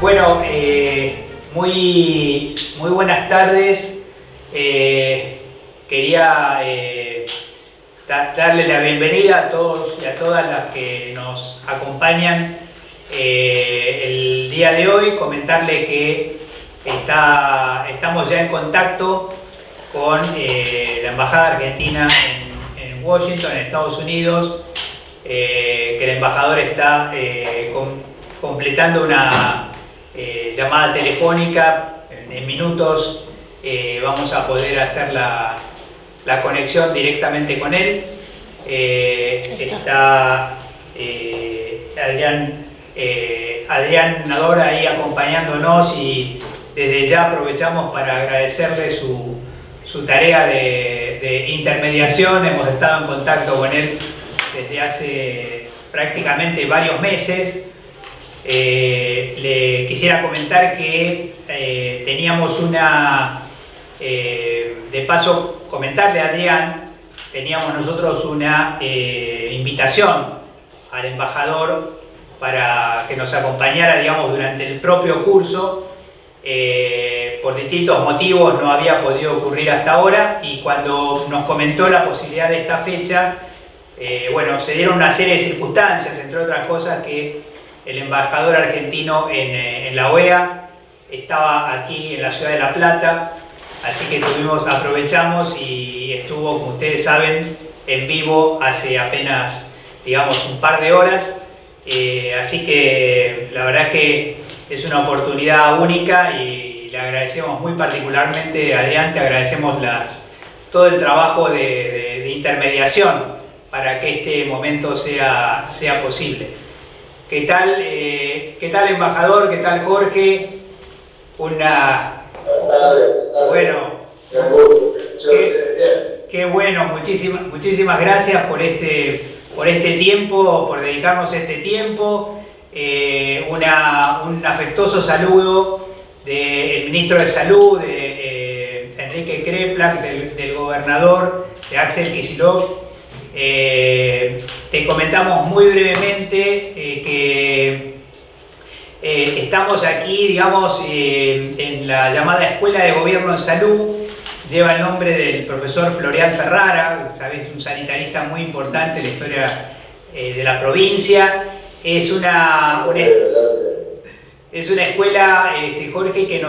Bueno, muy buenas tardes. Quería darle la bienvenida a todos y a todas las que nos acompañan el día de hoy. Comentarle que estamos ya en contacto con la Embajada Argentina en Washington, en Estados Unidos, que el embajador está completando una llamada telefónica. En minutos vamos a poder hacer la conexión directamente con él. Está Adrián Nador ahí acompañándonos, y desde ya aprovechamos para agradecerle su tarea de intermediación. Hemos estado en contacto con él desde hace prácticamente varios meses. Le quisiera comentar que teníamos de paso comentarle a Adrián, teníamos nosotros una invitación al embajador para que nos acompañara, digamos, durante el propio curso. Por distintos motivos no había podido ocurrir hasta ahora, y cuando nos comentó la posibilidad de esta fecha, bueno, se dieron una serie de circunstancias, entre otras cosas que el embajador argentino en la OEA estaba aquí en la ciudad de La Plata, así que aprovechamos y estuvo, como ustedes saben, en vivo hace apenas, digamos, un par de horas. Así que la verdad es que es una oportunidad única y le agradecemos muy particularmente, Adrián, te agradecemos todo el trabajo de intermediación para que este momento sea posible. ¿Qué tal, embajador? ¿Qué tal, Jorge? Bueno, qué bueno, muchísimas gracias por este tiempo, por dedicarnos este tiempo. Un afectuoso saludo del ministro de Salud, de Enrique Kreplak, del gobernador, de Axel Kicillof. Te comentamos muy brevemente que estamos aquí, digamos, en la llamada Escuela de Gobierno en Salud. Lleva el nombre del profesor Floreal Ferrara, ¿sabes? Un sanitarista muy importante en la historia de la provincia. Es una escuela, Jorge, que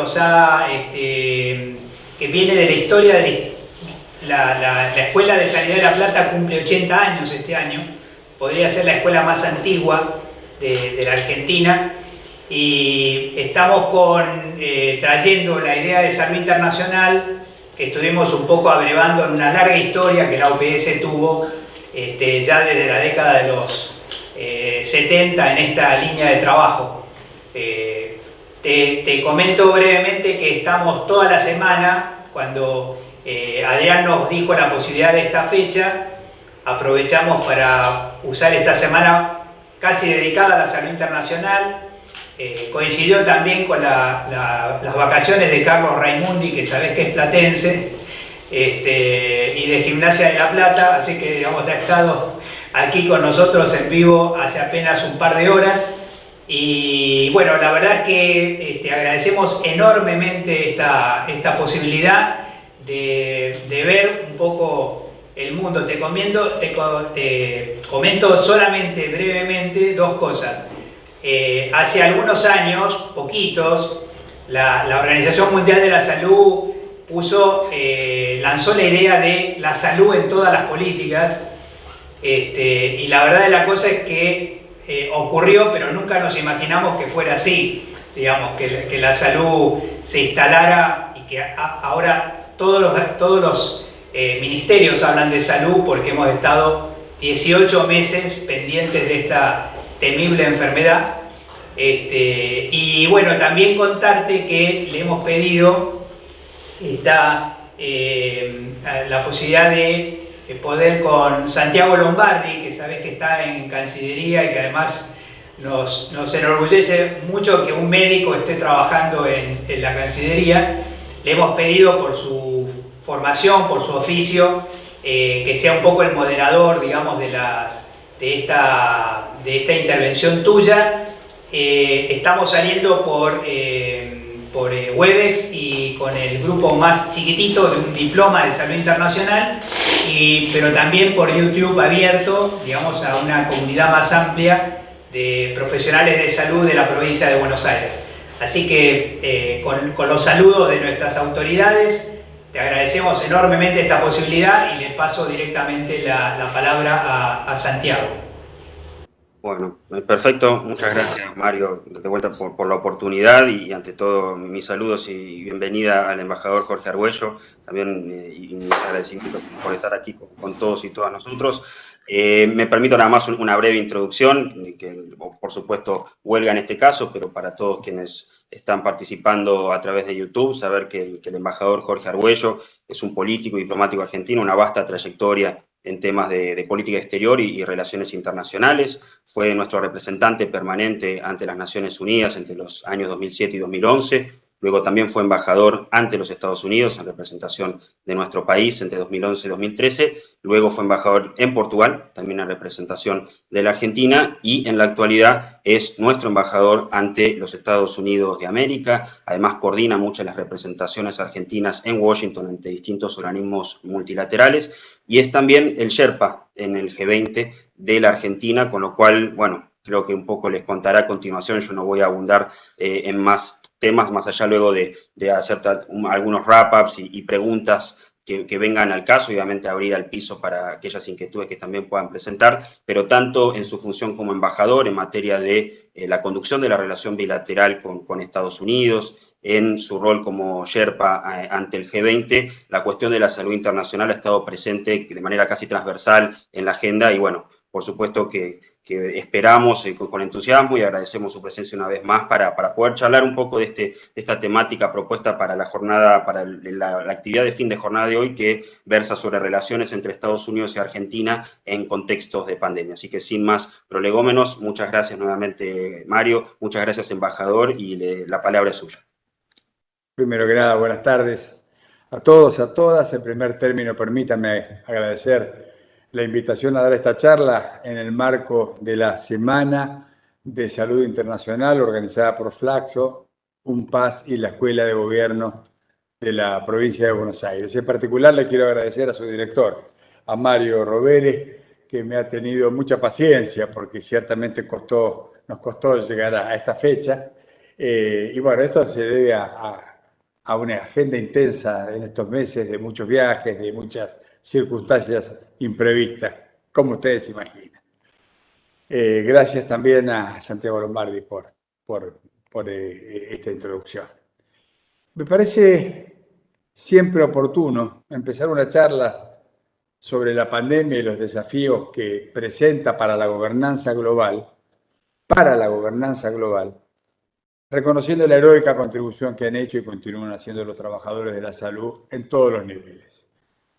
que viene de la historia de la Escuela de Sanidad de La Plata. Cumple 80 años este año. Podría ser la escuela más antigua de la Argentina. Y estamos trayendo la idea de salud internacional, que estuvimos un poco abrevando en una larga historia que la OPS tuvo ya desde la década de los 70 en esta línea de trabajo. Te comento brevemente que estamos toda la semana. Cuando Adrián nos dijo la posibilidad de esta fecha, aprovechamos para usar esta semana casi dedicada a la salud internacional. Coincidió también con las vacaciones de Carlos Raimundi, que sabés que es platense, y de Gimnasia de La Plata, así que, digamos, ha estado aquí con nosotros en vivo hace apenas un par de horas. Y bueno, la verdad es que agradecemos enormemente esta posibilidad de ver un poco el mundo. Te comento solamente brevemente dos cosas. Hace algunos años, poquitos, la Organización Mundial de la Salud lanzó la idea de la salud en todas las políticas, y la verdad de la cosa es que ocurrió, pero nunca nos imaginamos que fuera así, digamos, que la salud se instalara, y que ahora todos los ministerios hablan de salud, porque hemos estado 18 meses pendientes de esta temible enfermedad. Y bueno, también contarte que le hemos pedido la posibilidad de poder con Santiago Lombardi, que sabés que está en Cancillería y que además nos enorgullece mucho que un médico esté trabajando en la Cancillería. Le hemos pedido, por su formación, por su oficio, que sea un poco el moderador, digamos, de esta intervención tuya, Estamos saliendo por Webex y con el grupo más chiquitito de un diploma de salud internacional, pero también por YouTube abierto, digamos, a una comunidad más amplia de profesionales de salud de la provincia de Buenos Aires. Así que con los saludos de nuestras autoridades, te agradecemos enormemente esta posibilidad y le paso directamente la palabra a Santiago. Bueno, perfecto. Muchas gracias, Mario, de vuelta por la oportunidad y ante todo mis saludos y bienvenida al embajador Jorge Argüello. También y mis agradecimientos por estar aquí con todos y todas nosotros. Me permito nada más una breve introducción, que por supuesto huelga en este caso, pero para todos quienes están participando a través de YouTube, saber que el embajador Jorge Argüello es un político y diplomático argentino, una vasta trayectoria en temas de política exterior y relaciones internacionales. Fue nuestro representante permanente ante las Naciones Unidas entre los años 2007 y 2011. Luego también fue embajador ante los Estados Unidos en representación de nuestro país entre 2011 y 2013. Luego fue embajador en Portugal, también en representación de la Argentina, y en la actualidad es nuestro embajador ante los Estados Unidos de América. Además coordina muchas de las representaciones argentinas en Washington ante distintos organismos multilaterales y es también el Sherpa en el G20 de la Argentina, con lo cual, bueno, creo que un poco les contará a continuación. Yo no voy a abundar en más temas, más allá luego de hacer algunos wrap-ups y preguntas que vengan al caso, y obviamente abrir al piso para aquellas inquietudes que también puedan presentar, pero tanto en su función como embajador en materia de la conducción de la relación bilateral con Estados Unidos, en su rol como Sherpa ante el G20, la cuestión de la salud internacional ha estado presente de manera casi transversal en la agenda y bueno, por supuesto que esperamos con entusiasmo y agradecemos su presencia una vez más para poder charlar un poco de esta temática propuesta para la jornada, para la actividad de fin de jornada de hoy, que versa sobre relaciones entre Estados Unidos y Argentina en contextos de pandemia. Así que sin más prolegómenos, muchas gracias nuevamente, Mario, muchas gracias, embajador, y la palabra es suya. Primero que nada, buenas tardes a todos, a todas. En primer término, permítanme agradecer la invitación a dar esta charla en el marco de la Semana de Salud Internacional organizada por Flaxo, UNPAS y la Escuela de Gobierno de la provincia de Buenos Aires. En particular le quiero agradecer a su director, a Mario Rovere, que me ha tenido mucha paciencia porque ciertamente nos costó llegar a esta fecha. Y bueno, esto se debe a una agenda intensa en estos meses de muchos viajes, de muchas circunstancias imprevistas, como ustedes imaginan. Gracias también a Santiago Lombardi por esta introducción. Me parece siempre oportuno empezar una charla sobre la pandemia y los desafíos que presenta para la gobernanza global, reconociendo la heroica contribución que han hecho y continúan haciendo los trabajadores de la salud en todos los niveles.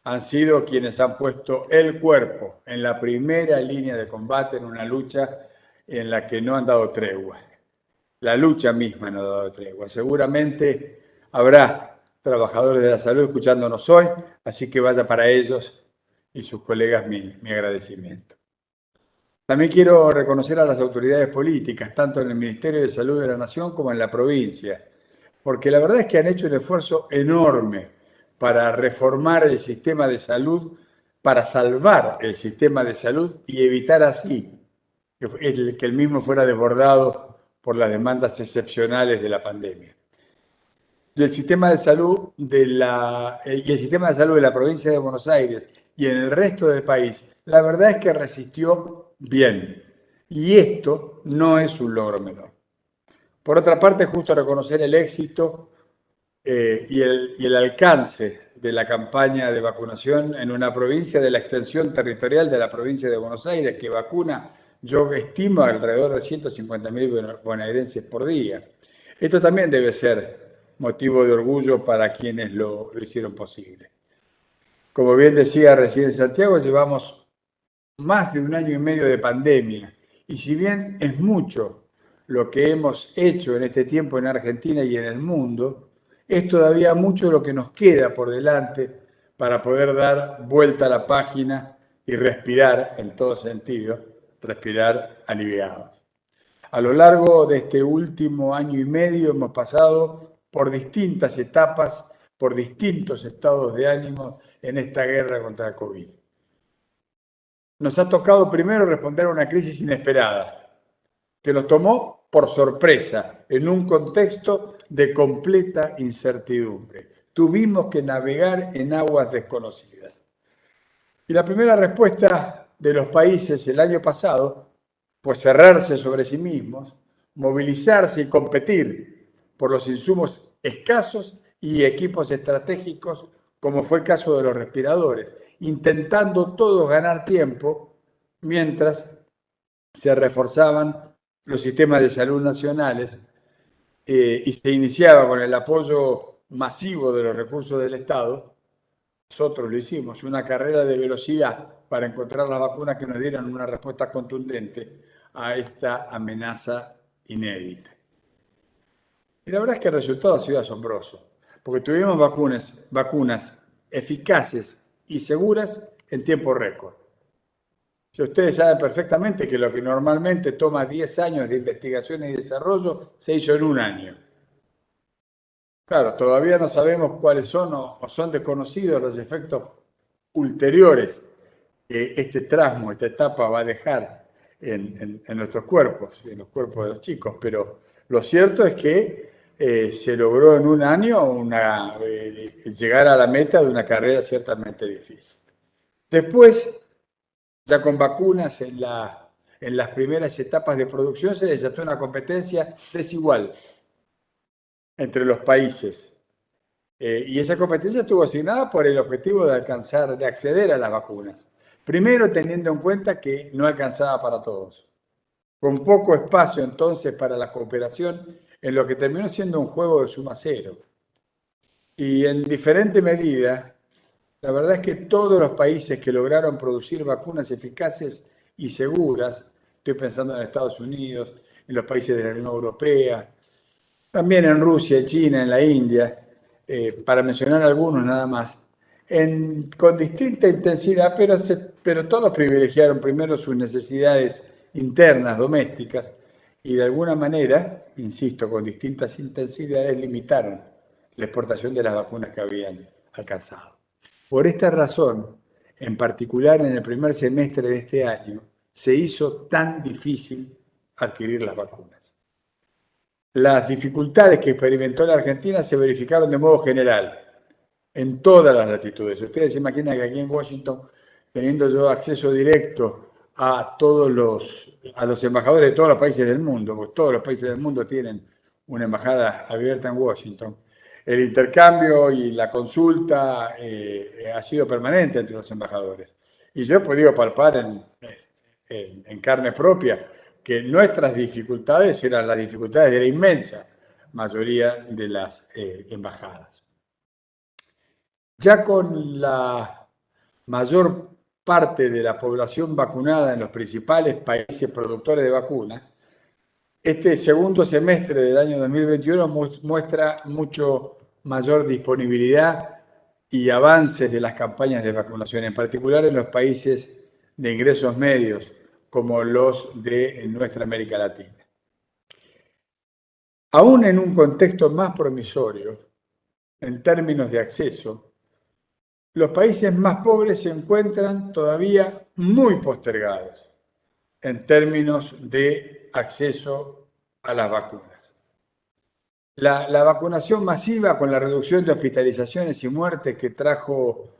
Han sido quienes han puesto el cuerpo en la primera línea de combate en una lucha en la que no han dado tregua. La lucha misma no ha dado tregua. Seguramente habrá trabajadores de la salud escuchándonos hoy, así que vaya para ellos y sus colegas mi agradecimiento. También quiero reconocer a las autoridades políticas, tanto en el Ministerio de Salud de la Nación como en la provincia, porque la verdad es que han hecho un esfuerzo enorme para reformar el sistema de salud, para salvar el sistema de salud y evitar así que el mismo fuera desbordado por las demandas excepcionales de la pandemia. Y el sistema de salud de la provincia de Buenos Aires y en el resto del país, la verdad es que resistió bien. Y esto no es un logro menor. Por otra parte, es justo reconocer el éxito y el alcance de la campaña de vacunación en una provincia de la extensión territorial de la provincia de Buenos Aires, que vacuna, yo estimo, alrededor de 150.000 bonaerenses por día. Esto también debe ser motivo de orgullo para quienes lo hicieron posible. Como bien decía recién Santiago, llevamos más de 1 año y medio de pandemia, y si bien es mucho lo que hemos hecho en este tiempo en Argentina y en el mundo, es todavía mucho lo que nos queda por delante para poder dar vuelta a la página y respirar, en todo sentido, respirar aliviados. A lo largo de este último año y medio hemos pasado por distintas etapas, por distintos estados de ánimo en esta guerra contra el COVID. Nos ha tocado primero responder a una crisis inesperada, que nos tomó por sorpresa en un contexto de completa incertidumbre. Tuvimos que navegar en aguas desconocidas. Y la primera respuesta de los países el año pasado fue cerrarse sobre sí mismos, movilizarse y competir por los insumos escasos y equipos estratégicos, como fue el caso de los respiradores, intentando todos ganar tiempo mientras se reforzaban los sistemas de salud nacionales y se iniciaba con el apoyo masivo de los recursos del Estado. Nosotros lo hicimos, una carrera de velocidad para encontrar las vacunas que nos dieran una respuesta contundente a esta amenaza inédita. Y la verdad es que el resultado ha sido asombroso, porque tuvimos vacunas eficaces y seguras en tiempo récord. Si ustedes saben perfectamente que lo que normalmente toma 10 años de investigación y desarrollo se hizo en un año. Claro, todavía no sabemos cuáles son o son desconocidos los efectos ulteriores que este tramo, esta etapa va a dejar en nuestros cuerpos, en los cuerpos de los chicos, pero lo cierto es que se logró en un año llegar a la meta de una carrera ciertamente difícil. Después, ya con vacunas en las primeras etapas de producción, se desató una competencia desigual entre los países. Y esa competencia estuvo asignada por el objetivo de acceder a las vacunas. Primero, teniendo en cuenta que no alcanzaba para todos. Con poco espacio, entonces, para la cooperación, en lo que terminó siendo un juego de suma cero. Y en diferente medida, la verdad es que todos los países que lograron producir vacunas eficaces y seguras, estoy pensando en Estados Unidos, en los países de la Unión Europea, también en Rusia, en China, en la India, para mencionar algunos nada más, con distinta intensidad, pero todos privilegiaron primero sus necesidades internas, domésticas, y de alguna manera, insisto, con distintas intensidades, limitaron la exportación de las vacunas que habían alcanzado. Por esta razón, en particular en el primer semestre de este año, se hizo tan difícil adquirir las vacunas. Las dificultades que experimentó la Argentina se verificaron de modo general, en todas las latitudes. Ustedes se imaginan que aquí en Washington, teniendo yo acceso directo a los embajadores de todos los países del mundo, porque todos los países del mundo tienen una embajada abierta en Washington, el intercambio y la consulta ha sido permanente entre los embajadores. Y yo he podido palpar en carne propia que nuestras dificultades eran las dificultades de la inmensa mayoría de las embajadas. Ya con la mayor parte de la población vacunada en los principales países productores de vacunas, este segundo semestre del año 2021 muestra mucho mayor disponibilidad y avances de las campañas de vacunación, en particular en los países de ingresos medios, como los de nuestra América Latina. Aún en un contexto más promisorio, en términos de acceso, los países más pobres se encuentran todavía muy postergados en términos de acceso a las vacunas. La vacunación masiva con la reducción de hospitalizaciones y muertes que trajo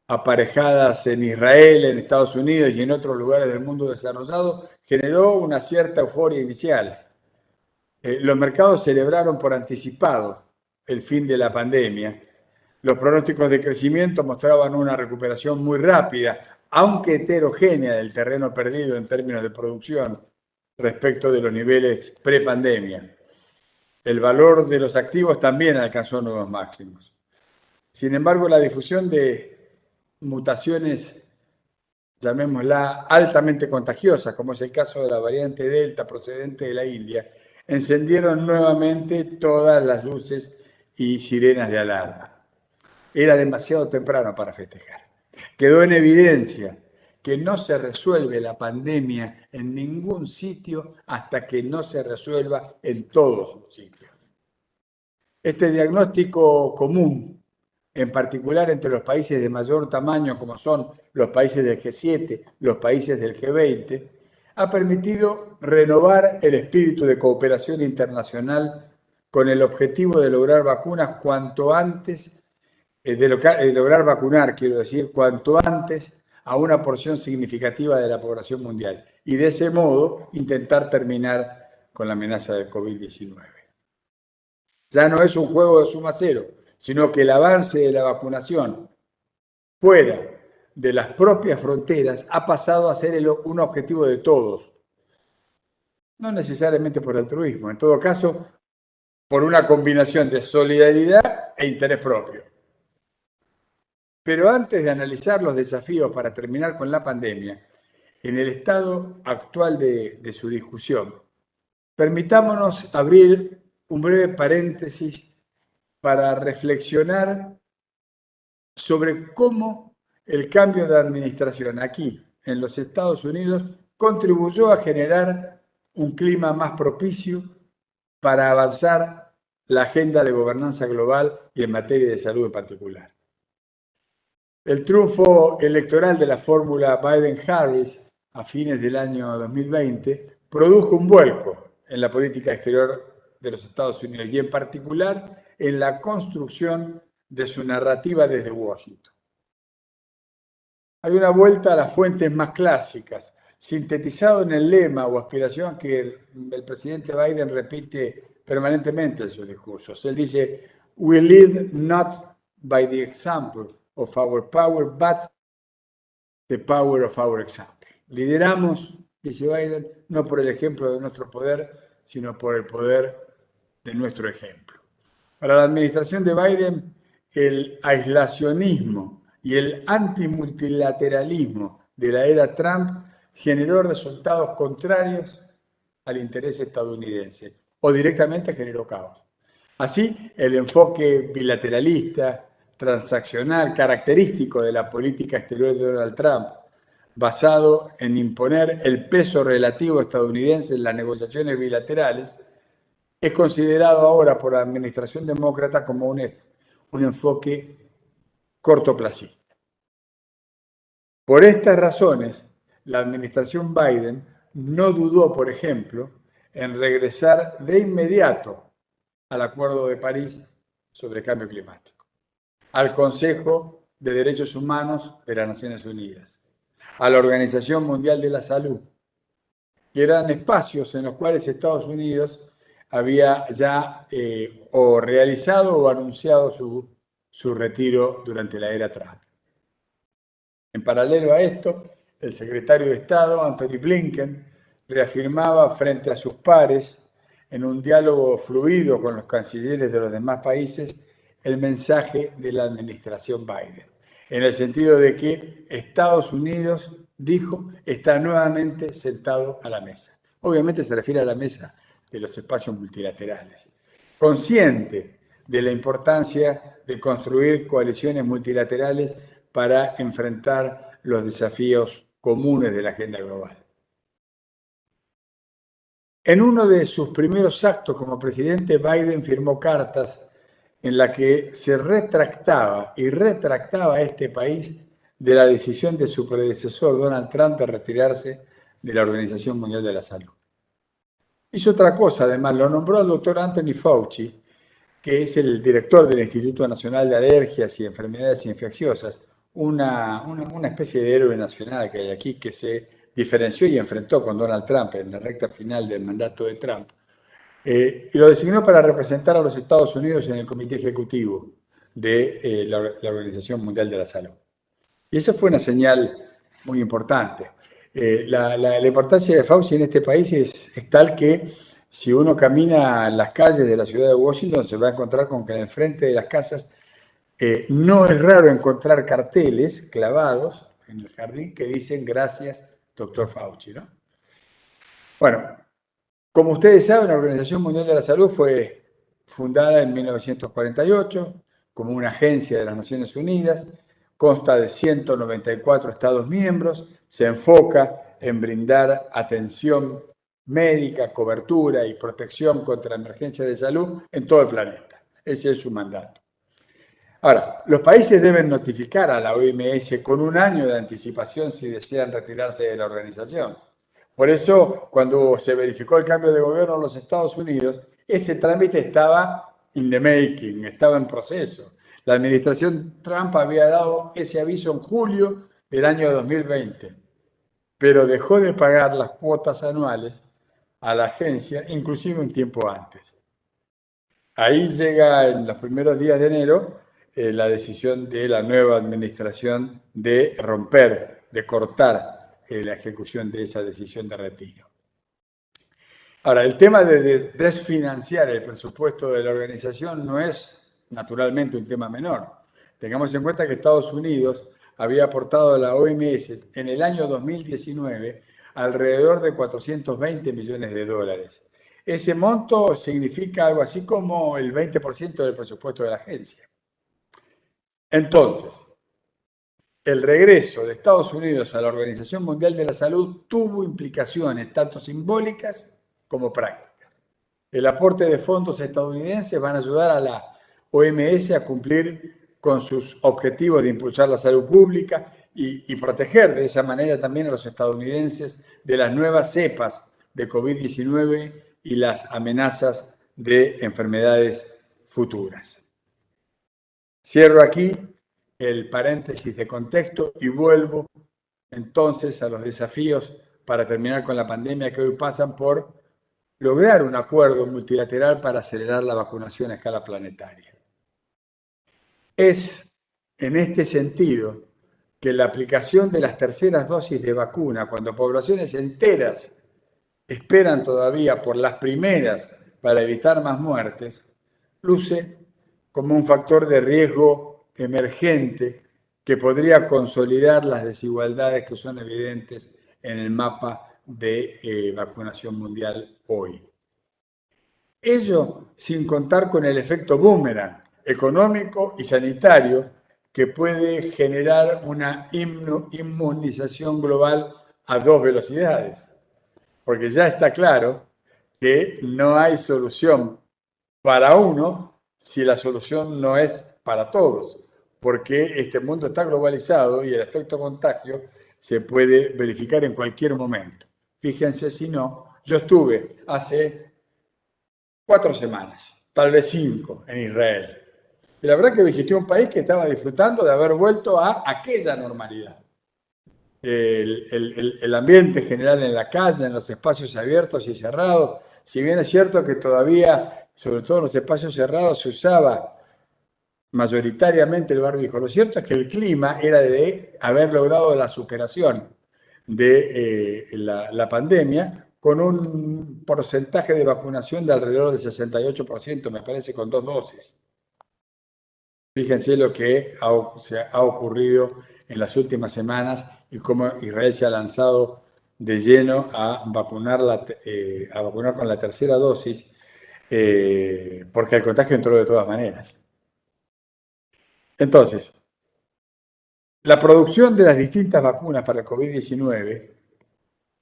aparejadas en Israel, en Estados Unidos y en otros lugares del mundo desarrollado, generó una cierta euforia inicial. Los mercados celebraron por anticipado el fin de la pandemia. Los pronósticos de crecimiento mostraban una recuperación muy rápida, aunque heterogénea, del terreno perdido en términos de producción respecto de los niveles prepandemia. El valor de los activos también alcanzó nuevos máximos. Sin embargo, la difusión de mutaciones, llamémosla altamente contagiosas, como es el caso de la variante Delta procedente de la India, encendieron nuevamente todas las luces y sirenas de alarma. Era demasiado temprano para festejar. Quedó en evidencia que no se resuelve la pandemia en ningún sitio hasta que no se resuelva en todos los sitios. Este diagnóstico común, en particular entre los países de mayor tamaño, como son los países del G7, los países del G20, ha permitido renovar el espíritu de cooperación internacional con el objetivo de lograr vacunas cuanto antes, lograr vacunar, quiero decir, cuanto antes a una porción significativa de la población mundial y de ese modo intentar terminar con la amenaza del COVID-19. Ya no es un juego de suma cero, sino que el avance de la vacunación fuera de las propias fronteras ha pasado a ser un objetivo de todos. No necesariamente por altruismo, en todo caso, por una combinación de solidaridad e interés propio. Pero antes de analizar los desafíos para terminar con la pandemia, en el estado actual de su discusión, permitámonos abrir un breve paréntesis para reflexionar sobre cómo el cambio de administración aquí, en los Estados Unidos, contribuyó a generar un clima más propicio para avanzar la agenda de gobernanza global y en materia de salud en particular. El triunfo electoral de la fórmula Biden-Harris a fines del año 2020 produjo un vuelco en la política exterior de los Estados Unidos y en particular en la construcción de su narrativa desde Washington. Hay una vuelta a las fuentes más clásicas, sintetizado en el lema o aspiración que el presidente Biden repite permanentemente en sus discursos. Él dice, "We lead not by the example of our power, but the power of our example." Lideramos, dice Biden, no por el ejemplo de nuestro poder, sino por el poder de nuestro ejemplo. Para la administración de Biden, el aislacionismo y el antimultilateralismo de la era Trump generó resultados contrarios al interés estadounidense o directamente generó caos. Así, el enfoque bilateralista, transaccional, característico de la política exterior de Donald Trump, basado en imponer el peso relativo estadounidense en las negociaciones bilaterales, es considerado ahora por la administración demócrata como un enfoque cortoplacista. Por estas razones, la administración Biden no dudó, por ejemplo, en regresar de inmediato al Acuerdo de París sobre cambio climático, al Consejo de Derechos Humanos de las Naciones Unidas, a la Organización Mundial de la Salud, que eran espacios en los cuales Estados Unidos había ya o realizado o anunciado su retiro durante la era Trump. En paralelo a esto, el secretario de Estado, Antony Blinken, reafirmaba frente a sus pares, en un diálogo fluido con los cancilleres de los demás países, el mensaje de la administración Biden, en el sentido de que Estados Unidos, dijo, está nuevamente sentado a la mesa. Obviamente se refiere a la mesa de los espacios multilaterales, consciente de la importancia de construir coaliciones multilaterales para enfrentar los desafíos comunes de la agenda global. En uno de sus primeros actos como presidente, Biden firmó cartas en las que se retractaba a este país de la decisión de su predecesor, Donald Trump, de retirarse de la Organización Mundial de la Salud. Hizo otra cosa, además, lo nombró al doctor Anthony Fauci, que es el director del Instituto Nacional de Alergias y Enfermedades Infecciosas, una especie de héroe nacional que hay aquí, que se diferenció y enfrentó con Donald Trump en la recta final del mandato de Trump, y lo designó para representar a los Estados Unidos en el Comité Ejecutivo de la Organización Mundial de la Salud. Y esa fue una señal muy importante. La importancia de Fauci en este país es tal que si uno camina en las calles de la ciudad de Washington se va a encontrar con que en el frente de las casas no es raro encontrar carteles clavados en el jardín que dicen gracias, doctor Fauci, ¿no? Bueno, como ustedes saben, la Organización Mundial de la Salud fue fundada en 1948 como una agencia de las Naciones Unidas, consta de 194 Estados miembros, se enfoca en brindar atención médica, cobertura y protección contra emergencias de salud en todo el planeta. Ese es su mandato. Ahora, los países deben notificar a la OMS con un año de anticipación si desean retirarse de la organización. Por eso, cuando se verificó el cambio de gobierno en los Estados Unidos, ese trámite estaba in the making, estaba en proceso. La administración Trump había dado ese aviso en julio del año 2020, pero dejó de pagar las cuotas anuales a la agencia, inclusive un tiempo antes. Ahí llega en los primeros días de enero la decisión de la nueva administración de romper, de cortar la ejecución de esa decisión de retiro. Ahora, el tema de desfinanciar el presupuesto de la organización no es naturalmente un tema menor. Tengamos en cuenta que Estados Unidos había aportado a la OMS en el año 2019 alrededor de 420 millones de dólares. Ese monto significa algo así como el 20% del presupuesto de la agencia. Entonces, el regreso de Estados Unidos a la Organización Mundial de la Salud tuvo implicaciones tanto simbólicas como prácticas. El aporte de fondos estadounidenses van a ayudar a la OMS a cumplir con sus objetivos de impulsar la salud pública y proteger de esa manera también a los estadounidenses de las nuevas cepas de COVID-19 y las amenazas de enfermedades futuras. Cierro aquí el paréntesis de contexto y vuelvo entonces a los desafíos para terminar con la pandemia que hoy pasan por lograr un acuerdo multilateral para acelerar la vacunación a escala planetaria. Es en este sentido que la aplicación de las terceras dosis de vacuna, cuando poblaciones enteras esperan todavía por las primeras para evitar más muertes, luce como un factor de riesgo emergente que podría consolidar las desigualdades que son evidentes en el mapa de vacunación mundial hoy. Ello sin contar con el efecto boomerang económico y sanitario que puede generar una inmunización global a dos velocidades. Porque ya está claro que no hay solución para uno si la solución no es para todos, porque este mundo está globalizado y el efecto contagio se puede verificar en cualquier momento. Fíjense si no, yo estuve hace 4 semanas, tal vez 5, en Israel. Y la verdad que visité un país que estaba disfrutando de haber vuelto a aquella normalidad. El ambiente general en la calle, en los espacios abiertos y cerrados, si bien es cierto que todavía, sobre todo en los espacios cerrados, se usaba mayoritariamente el barbijo, lo cierto es que el clima era de haber logrado la superación de la pandemia con un porcentaje de vacunación de alrededor del 68%, me parece, con 2 dosis. Fíjense lo que ha ocurrido en las últimas semanas y cómo Israel se ha lanzado de lleno a vacunar con la tercera dosis, porque el contagio entró de todas maneras. Entonces, la producción de las distintas vacunas para el COVID-19,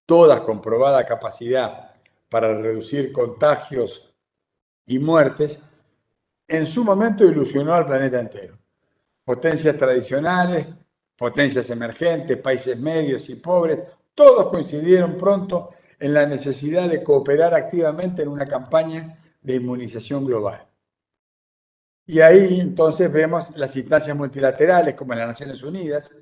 todas con probada capacidad para reducir contagios y muertes, en su momento ilusionó al planeta entero. Potencias tradicionales, potencias emergentes, países medios y pobres, todos coincidieron pronto en la necesidad de cooperar activamente en una campaña de inmunización global. Y ahí entonces vemos las instancias multilaterales como en las Naciones Unidas,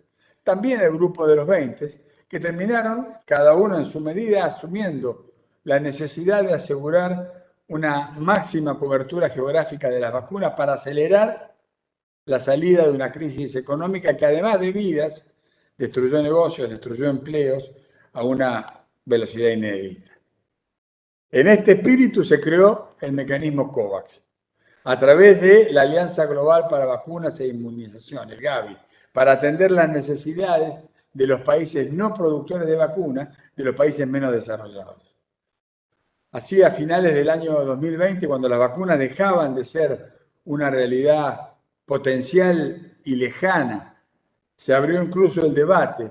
también el Grupo de los 20, que terminaron, cada uno en su medida, asumiendo la necesidad de asegurar una máxima cobertura geográfica de las vacunas para acelerar la salida de una crisis económica que, además de vidas, destruyó negocios, destruyó empleos a una velocidad inédita. En este espíritu se creó el mecanismo COVAX, a través de la Alianza Global para Vacunas e Inmunización, el Gavi, para atender las necesidades de los países no productores de vacunas, de los países menos desarrollados. Así, a finales del año 2020, cuando las vacunas dejaban de ser una realidad potencial y lejana Se abrió incluso el debate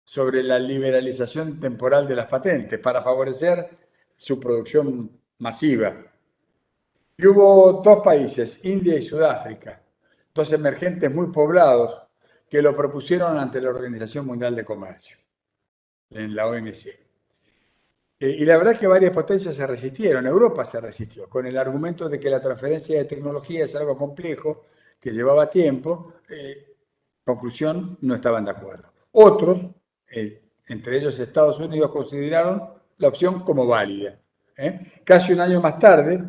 sobre la liberalización temporal de las patentes para favorecer su producción masiva. Y hubo dos países, India y Sudáfrica, dos emergentes muy poblados, que lo propusieron ante la Organización Mundial de Comercio, en la OMC. Y la verdad es que varias potencias se resistieron. Europa se resistió, con el argumento de que la transferencia de tecnología es algo complejo, que llevaba tiempo. Conclusión, no estaban de acuerdo. Otros, entre ellos Estados Unidos, consideraron la opción como válida. Casi un año más tarde,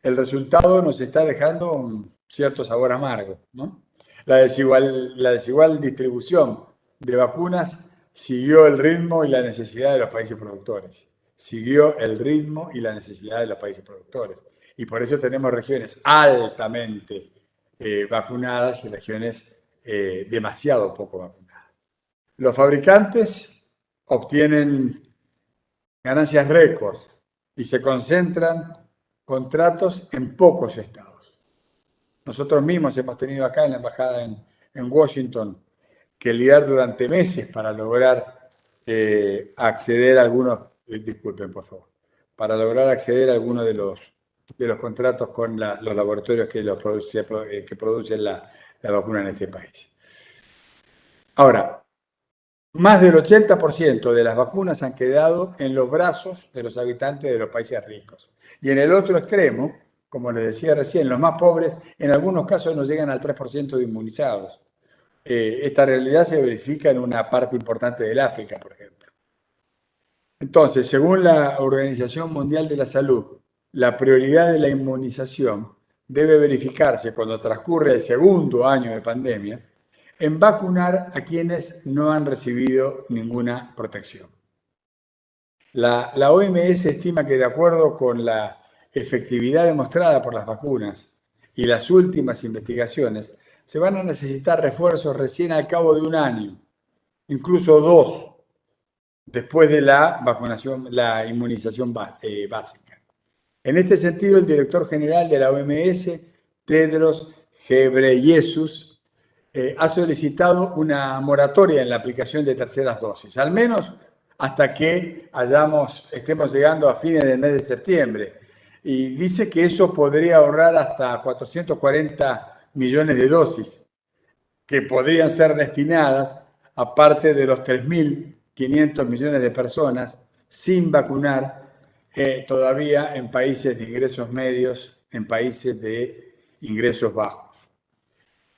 el resultado nos está dejando un cierto sabor amargo, ¿no? La desigual distribución de vacunas siguió el ritmo y la necesidad de los países productores. Siguió el ritmo y la necesidad de los países productores. Y por eso tenemos regiones altamente vacunadas y regiones demasiado poco vacunadas. Los fabricantes obtienen ganancias récord y se concentran contratos en pocos estados. Nosotros mismos hemos tenido acá en la embajada en Washington que lidiar durante meses para lograr acceder a algunos, disculpen por favor, para lograr acceder a algunos de los contratos con los laboratorios que producen la vacuna en este país. Ahora, más del 80% de las vacunas han quedado en los brazos de los habitantes de los países ricos. Y en el otro extremo, como les decía recién, los más pobres en algunos casos no llegan al 3% de inmunizados. Esta realidad se verifica en una parte importante del África, por ejemplo. Entonces, según la Organización Mundial de la Salud, la prioridad de la inmunización debe verificarse cuando transcurre el segundo año de pandemia en vacunar a quienes no han recibido ninguna protección. La OMS estima que de acuerdo con la efectividad demostrada por las vacunas y las últimas investigaciones, se van a necesitar refuerzos recién al cabo de un año, incluso 2, después de la vacunación, la inmunización básica. En este sentido, el director general de la OMS, Tedros Ghebreyesus, ha solicitado una moratoria en la aplicación de terceras dosis, al menos hasta que estemos llegando a fines del mes de septiembre. Y dice que eso podría ahorrar hasta 440 millones de dosis, que podrían ser destinadas a parte de los 3.500 millones de personas sin vacunar todavía en países de ingresos medios, en países de ingresos bajos.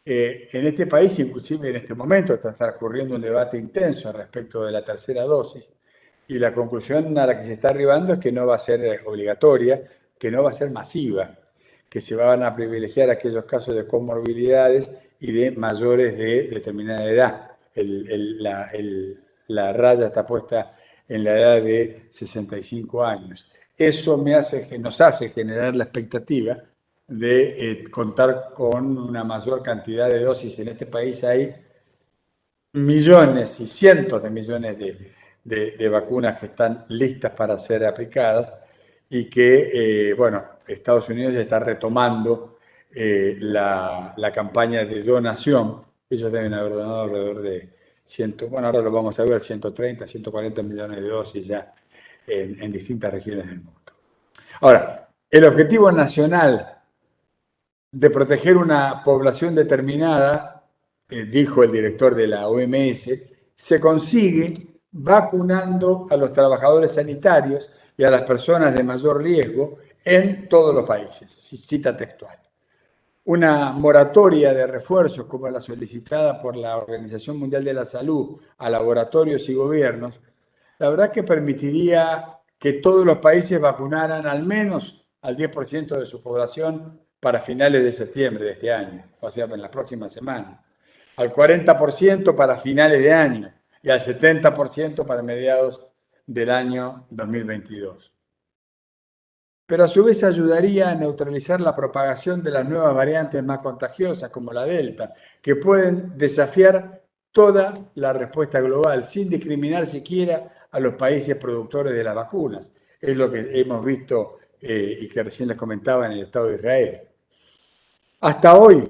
En este país, inclusive en este momento, está transcurriendo un debate intenso respecto de la tercera dosis y la conclusión a la que se está arribando es que no va a ser obligatoria, que no va a ser masiva, que se van a privilegiar aquellos casos de comorbilidades y de mayores de determinada edad. La raya está puesta en la edad de 65 años. Eso nos hace generar la expectativa de contar con una mayor cantidad de dosis. En este país hay millones y cientos de millones de vacunas que están listas para ser aplicadas y que, Estados Unidos ya está retomando la campaña de donación. Ellos deben haber donado alrededor de ahora lo vamos a ver, 130, 140 millones de dosis ya en distintas regiones del mundo. Ahora, el objetivo nacional de proteger una población determinada, dijo el director de la OMS, se consigue vacunando a los trabajadores sanitarios y a las personas de mayor riesgo en todos los países, cita textual. Una moratoria de refuerzos como la solicitada por la Organización Mundial de la Salud a laboratorios y gobiernos, la verdad que permitiría que todos los países vacunaran al menos al 10% de su población para finales de septiembre de este año, o sea, en la próxima semana, al 40% para finales de año y al 70% para mediados del año 2022. Pero a su vez ayudaría a neutralizar la propagación de las nuevas variantes más contagiosas como la Delta, que pueden desafiar toda la respuesta global sin discriminar siquiera a los países productores de las vacunas. Es lo que hemos visto y que recién les comentaba en el Estado de Israel. Hasta hoy,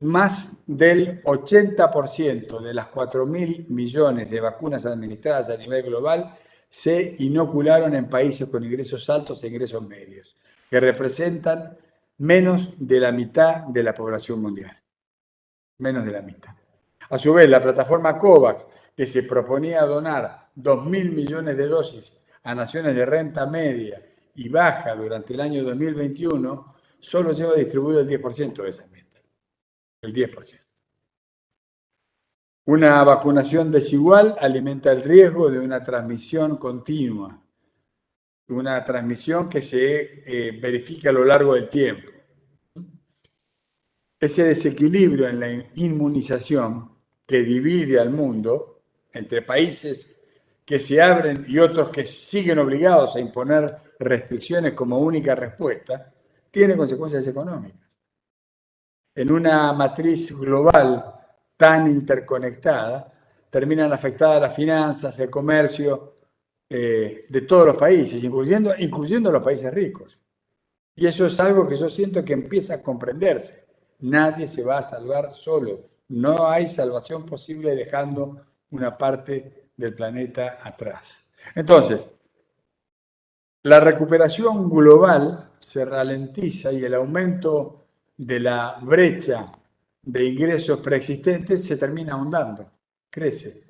más del 80% de las 4.000 millones de vacunas administradas a nivel global se inocularon en países con ingresos altos e ingresos medios, que representan menos de la mitad de la población mundial. Menos de la mitad. A su vez, la plataforma COVAX, que se proponía donar 2.000 millones de dosis a naciones de renta media y baja durante el año 2021, solo lleva distribuido el 10% de esa meta. El 10%. Una vacunación desigual alimenta el riesgo de una transmisión continua, una transmisión que se verifica a lo largo del tiempo. Ese desequilibrio en la inmunización que divide al mundo entre países que se abren y otros que siguen obligados a imponer restricciones como única respuesta, tiene consecuencias económicas. En una matriz global tan interconectada, terminan afectadas las finanzas, el comercio de todos los países, incluyendo los países ricos. Y eso es algo que yo siento que empieza a comprenderse. Nadie se va a salvar solo. No hay salvación posible dejando una parte del planeta atrás. Entonces, la recuperación global se ralentiza y el aumento de la brecha de ingresos preexistentes se termina ahondando, crece.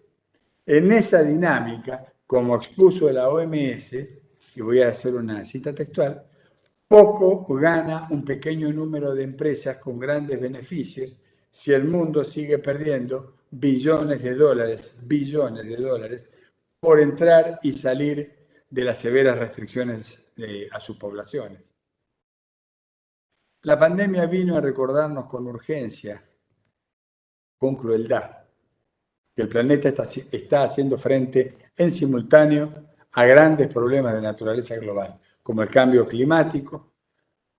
En esa dinámica, como expuso la OMS, y voy a hacer una cita textual, poco gana un pequeño número de empresas con grandes beneficios si el mundo sigue perdiendo billones de dólares por entrar y salir de las severas restricciones a sus poblaciones. La pandemia vino a recordarnos con urgencia, con crueldad, que el planeta está haciendo frente en simultáneo a grandes problemas de naturaleza global, como el cambio climático,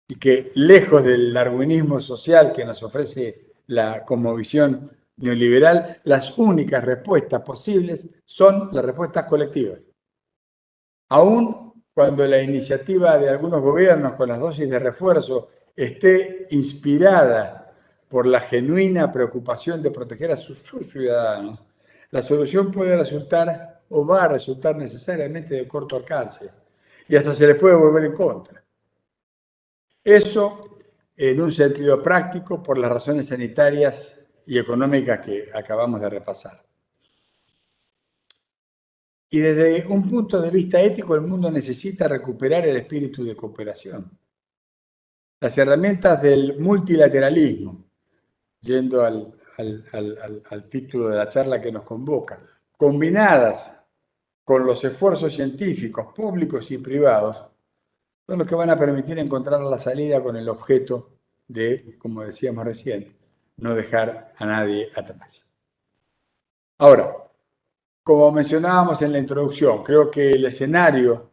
y que lejos del darwinismo social que nos ofrece la cosmovisión neoliberal, las únicas respuestas posibles son las respuestas colectivas. Aún cuando la iniciativa de algunos gobiernos con las dosis de refuerzo esté inspirada por la genuina preocupación de proteger a sus ciudadanos, la solución puede resultar o va a resultar necesariamente de corto alcance y hasta se les puede volver en contra. Eso, en un sentido práctico, por las razones sanitarias y económicas que acabamos de repasar. Y desde un punto de vista ético, el mundo necesita recuperar el espíritu de cooperación. Las herramientas del multilateralismo, yendo al título de la charla que nos convoca, combinadas con los esfuerzos científicos públicos y privados, son los que van a permitir encontrar la salida con el objeto de, como decíamos recién, no dejar a nadie atrás. Ahora, como mencionábamos en la introducción, creo que el escenario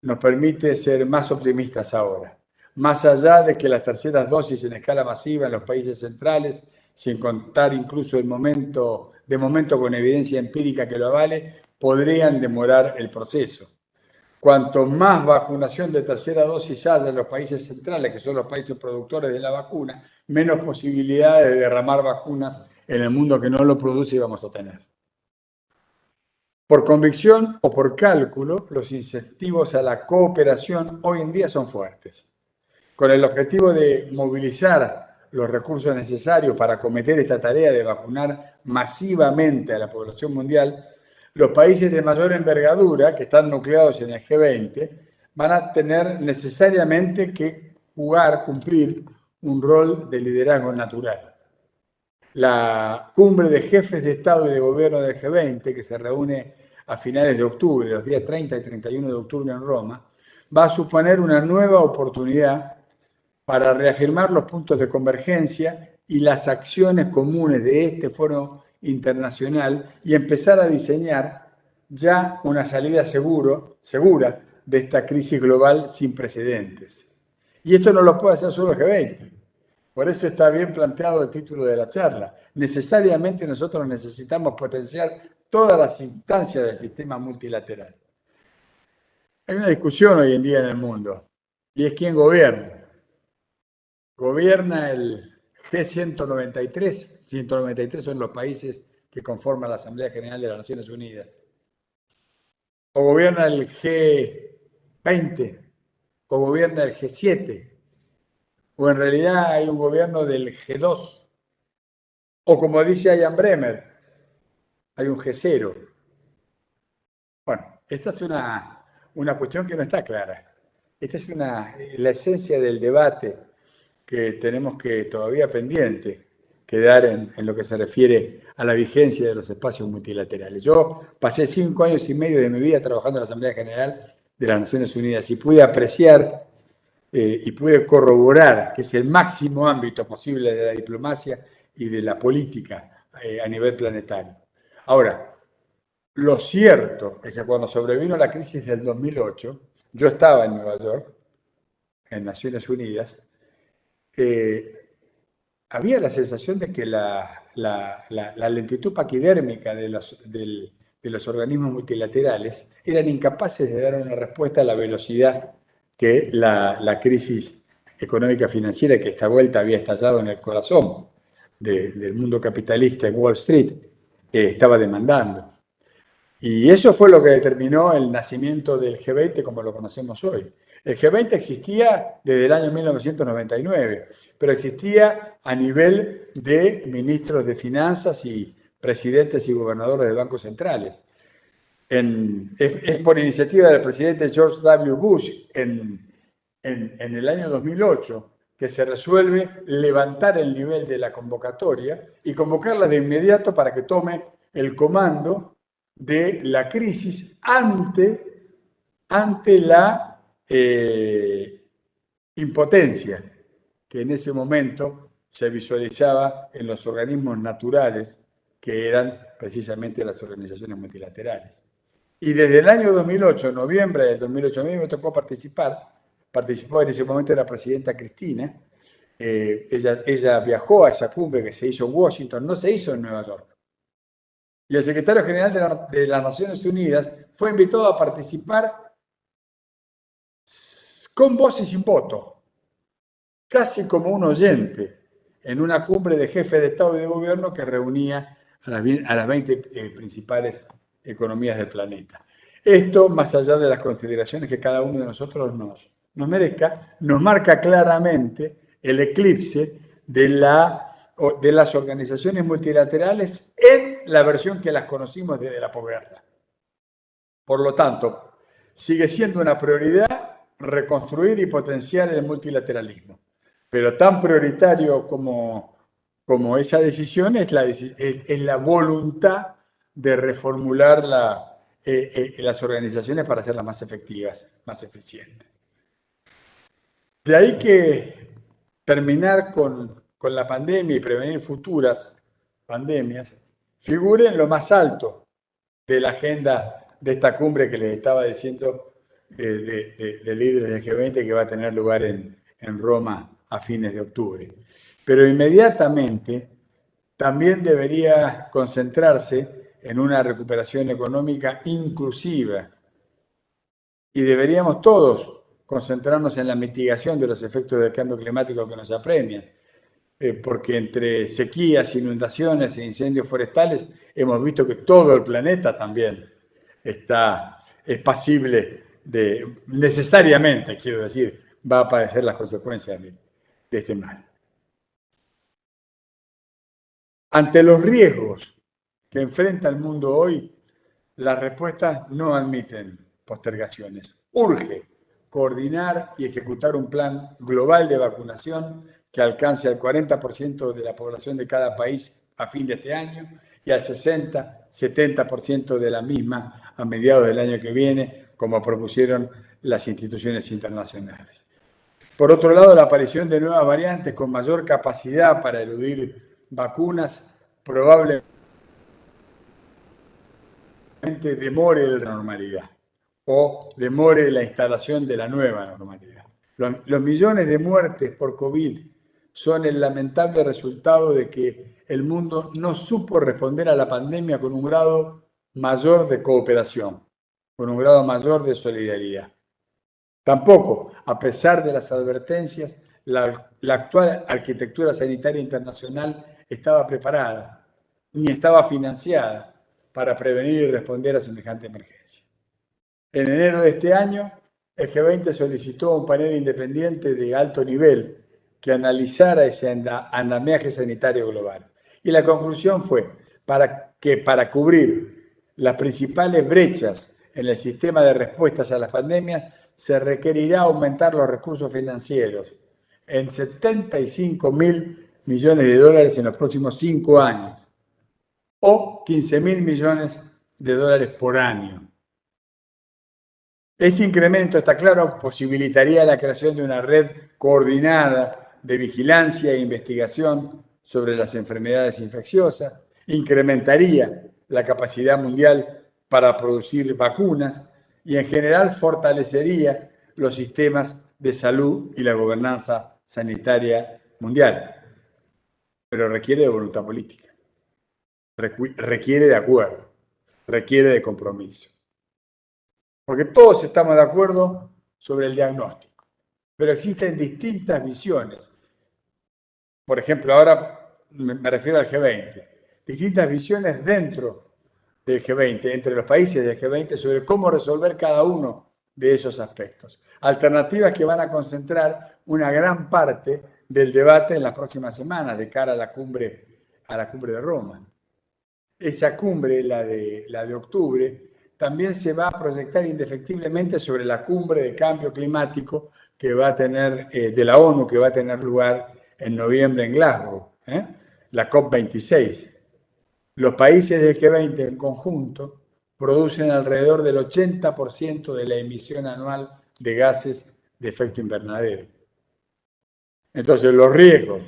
nos permite ser más optimistas ahora. Más allá de que las terceras dosis en escala masiva en los países centrales, sin contar incluso de momento con evidencia empírica que lo avale, podrían demorar el proceso. Cuanto más vacunación de tercera dosis haya en los países centrales, que son los países productores de la vacuna, menos posibilidades de derramar vacunas en el mundo que no lo produce vamos a tener. Por convicción o por cálculo, los incentivos a la cooperación hoy en día son fuertes. Con el objetivo de movilizar los recursos necesarios para acometer esta tarea de vacunar masivamente a la población mundial, los países de mayor envergadura, que están nucleados en el G20, van a tener necesariamente que cumplir un rol de liderazgo natural. La cumbre de jefes de Estado y de Gobierno del G20, que se reúne a finales de octubre, los días 30 y 31 de octubre en Roma, va a suponer una nueva oportunidad para reafirmar los puntos de convergencia y las acciones comunes de este foro internacional y empezar a diseñar ya una salida segura de esta crisis global sin precedentes. Y esto no lo puede hacer solo el G20. Por eso está bien planteado el título de la charla. Necesariamente nosotros necesitamos potenciar todas las instancias del sistema multilateral. Hay una discusión hoy en día en el mundo, y es quién gobierna. ¿Gobierna el G193, 193 son los países que conforman la Asamblea General de las Naciones Unidas. O gobierna el G20, o gobierna el G7, o en realidad hay un gobierno del G2, o como dice Ian Bremmer, hay un G0. Bueno, esta es una cuestión que no está clara. Esta es la esencia del debate que tenemos que todavía pendiente quedar en lo que se refiere a la vigencia de los espacios multilaterales. Yo pasé 5 años y medio de mi vida trabajando en la Asamblea General de las Naciones Unidas y pude apreciar y pude corroborar que es el máximo ámbito posible de la diplomacia y de la política a nivel planetario. Ahora, lo cierto es que cuando sobrevino la crisis del 2008, yo estaba en Nueva York, en Naciones Unidas, había la sensación de que la lentitud paquidérmica de los organismos multilaterales eran incapaces de dar una respuesta a la velocidad que la crisis económica financiera que esta vuelta había estallado en el corazón del mundo capitalista en Wall Street estaba demandando. Y eso fue lo que determinó el nacimiento del G20 como lo conocemos hoy. El G20 existía desde el año 1999, pero existía a nivel de ministros de finanzas y presidentes y gobernadores de bancos centrales. Es por iniciativa del presidente George W. Bush en el año 2008 que se resuelve levantar el nivel de la convocatoria y convocarla de inmediato para que tome el comando de la crisis ante la impotencia que en ese momento se visualizaba en los organismos naturales que eran precisamente las organizaciones multilaterales. Y desde el año 2008, noviembre del 2008, a mí me tocó participó en ese momento la presidenta Cristina, ella viajó a esa cumbre que se hizo en Washington, no se hizo en Nueva York. Y el secretario general de las Naciones Unidas fue invitado a participar con voz y sin voto, casi como un oyente, en una cumbre de jefes de Estado y de Gobierno que reunía a las 20 principales economías del planeta. Esto, más allá de las consideraciones que cada uno de nosotros nos merezca, nos marca claramente el eclipse de las organizaciones multilaterales en la versión que las conocimos desde la posguerra. Por lo tanto, sigue siendo una prioridad reconstruir y potenciar el multilateralismo, pero tan prioritario como esa decisión es la voluntad de reformular las organizaciones para hacerlas más efectivas, más eficientes. De ahí que terminar con la pandemia y prevenir futuras pandemias figure en lo más alto de la agenda de esta cumbre que les estaba diciendo de líderes del G20 que va a tener lugar en Roma a fines de octubre. Pero inmediatamente también debería concentrarse en una recuperación económica inclusiva y deberíamos todos concentrarnos en la mitigación de los efectos del cambio climático que nos apremian, porque entre sequías, inundaciones e incendios forestales hemos visto que todo el planeta también es pasible necesariamente, quiero decir, va a padecer las consecuencias de este mal. Ante los riesgos que enfrenta el mundo hoy, las respuestas no admiten postergaciones. Urge coordinar y ejecutar un plan global de vacunación que alcance al 40% de la población de cada país a fin de este año y al 60-70% de la misma a mediados del año que viene, como propusieron las instituciones internacionales. Por otro lado, la aparición de nuevas variantes con mayor capacidad para eludir vacunas probablemente demore la normalidad o demore la instalación de la nueva normalidad. Los millones de muertes por COVID son el lamentable resultado de que el mundo no supo responder a la pandemia con un grado mayor de cooperación, con un grado mayor de solidaridad. Tampoco, a pesar de las advertencias, la actual arquitectura sanitaria internacional estaba preparada, ni estaba financiada para prevenir y responder a semejante emergencia. En enero de este año, el G20 solicitó a un panel independiente de alto nivel que analizara ese andamiaje sanitario global. Y la conclusión fue que para cubrir las principales brechas en el sistema de respuestas a las pandemias se requerirá aumentar los recursos financieros en 75.000 millones de dólares en los próximos 5 años o 15.000 millones de dólares por año. Ese incremento, está claro, posibilitaría la creación de una red coordinada de vigilancia e investigación sobre las enfermedades infecciosas, incrementaría la capacidad mundial para producir vacunas y en general fortalecería los sistemas de salud y la gobernanza sanitaria mundial. Pero requiere de voluntad política, requiere de acuerdo, requiere de compromiso. Porque todos estamos de acuerdo sobre el diagnóstico, pero existen distintas visiones. Por ejemplo, ahora me refiero al G20, distintas visiones dentro del G20, entre los países del G20, sobre cómo resolver cada uno de esos aspectos. Alternativas que van a concentrar una gran parte del debate en las próximas semanas, de cara a la cumbre de Roma. Esa cumbre, la de octubre, también se va a proyectar indefectiblemente sobre la cumbre de cambio climático que va a tener, de la ONU, que va a tener lugar en noviembre en Glasgow, la COP26. Los países del G20 en conjunto producen alrededor del 80% de la emisión anual de gases de efecto invernadero. Entonces, los riesgos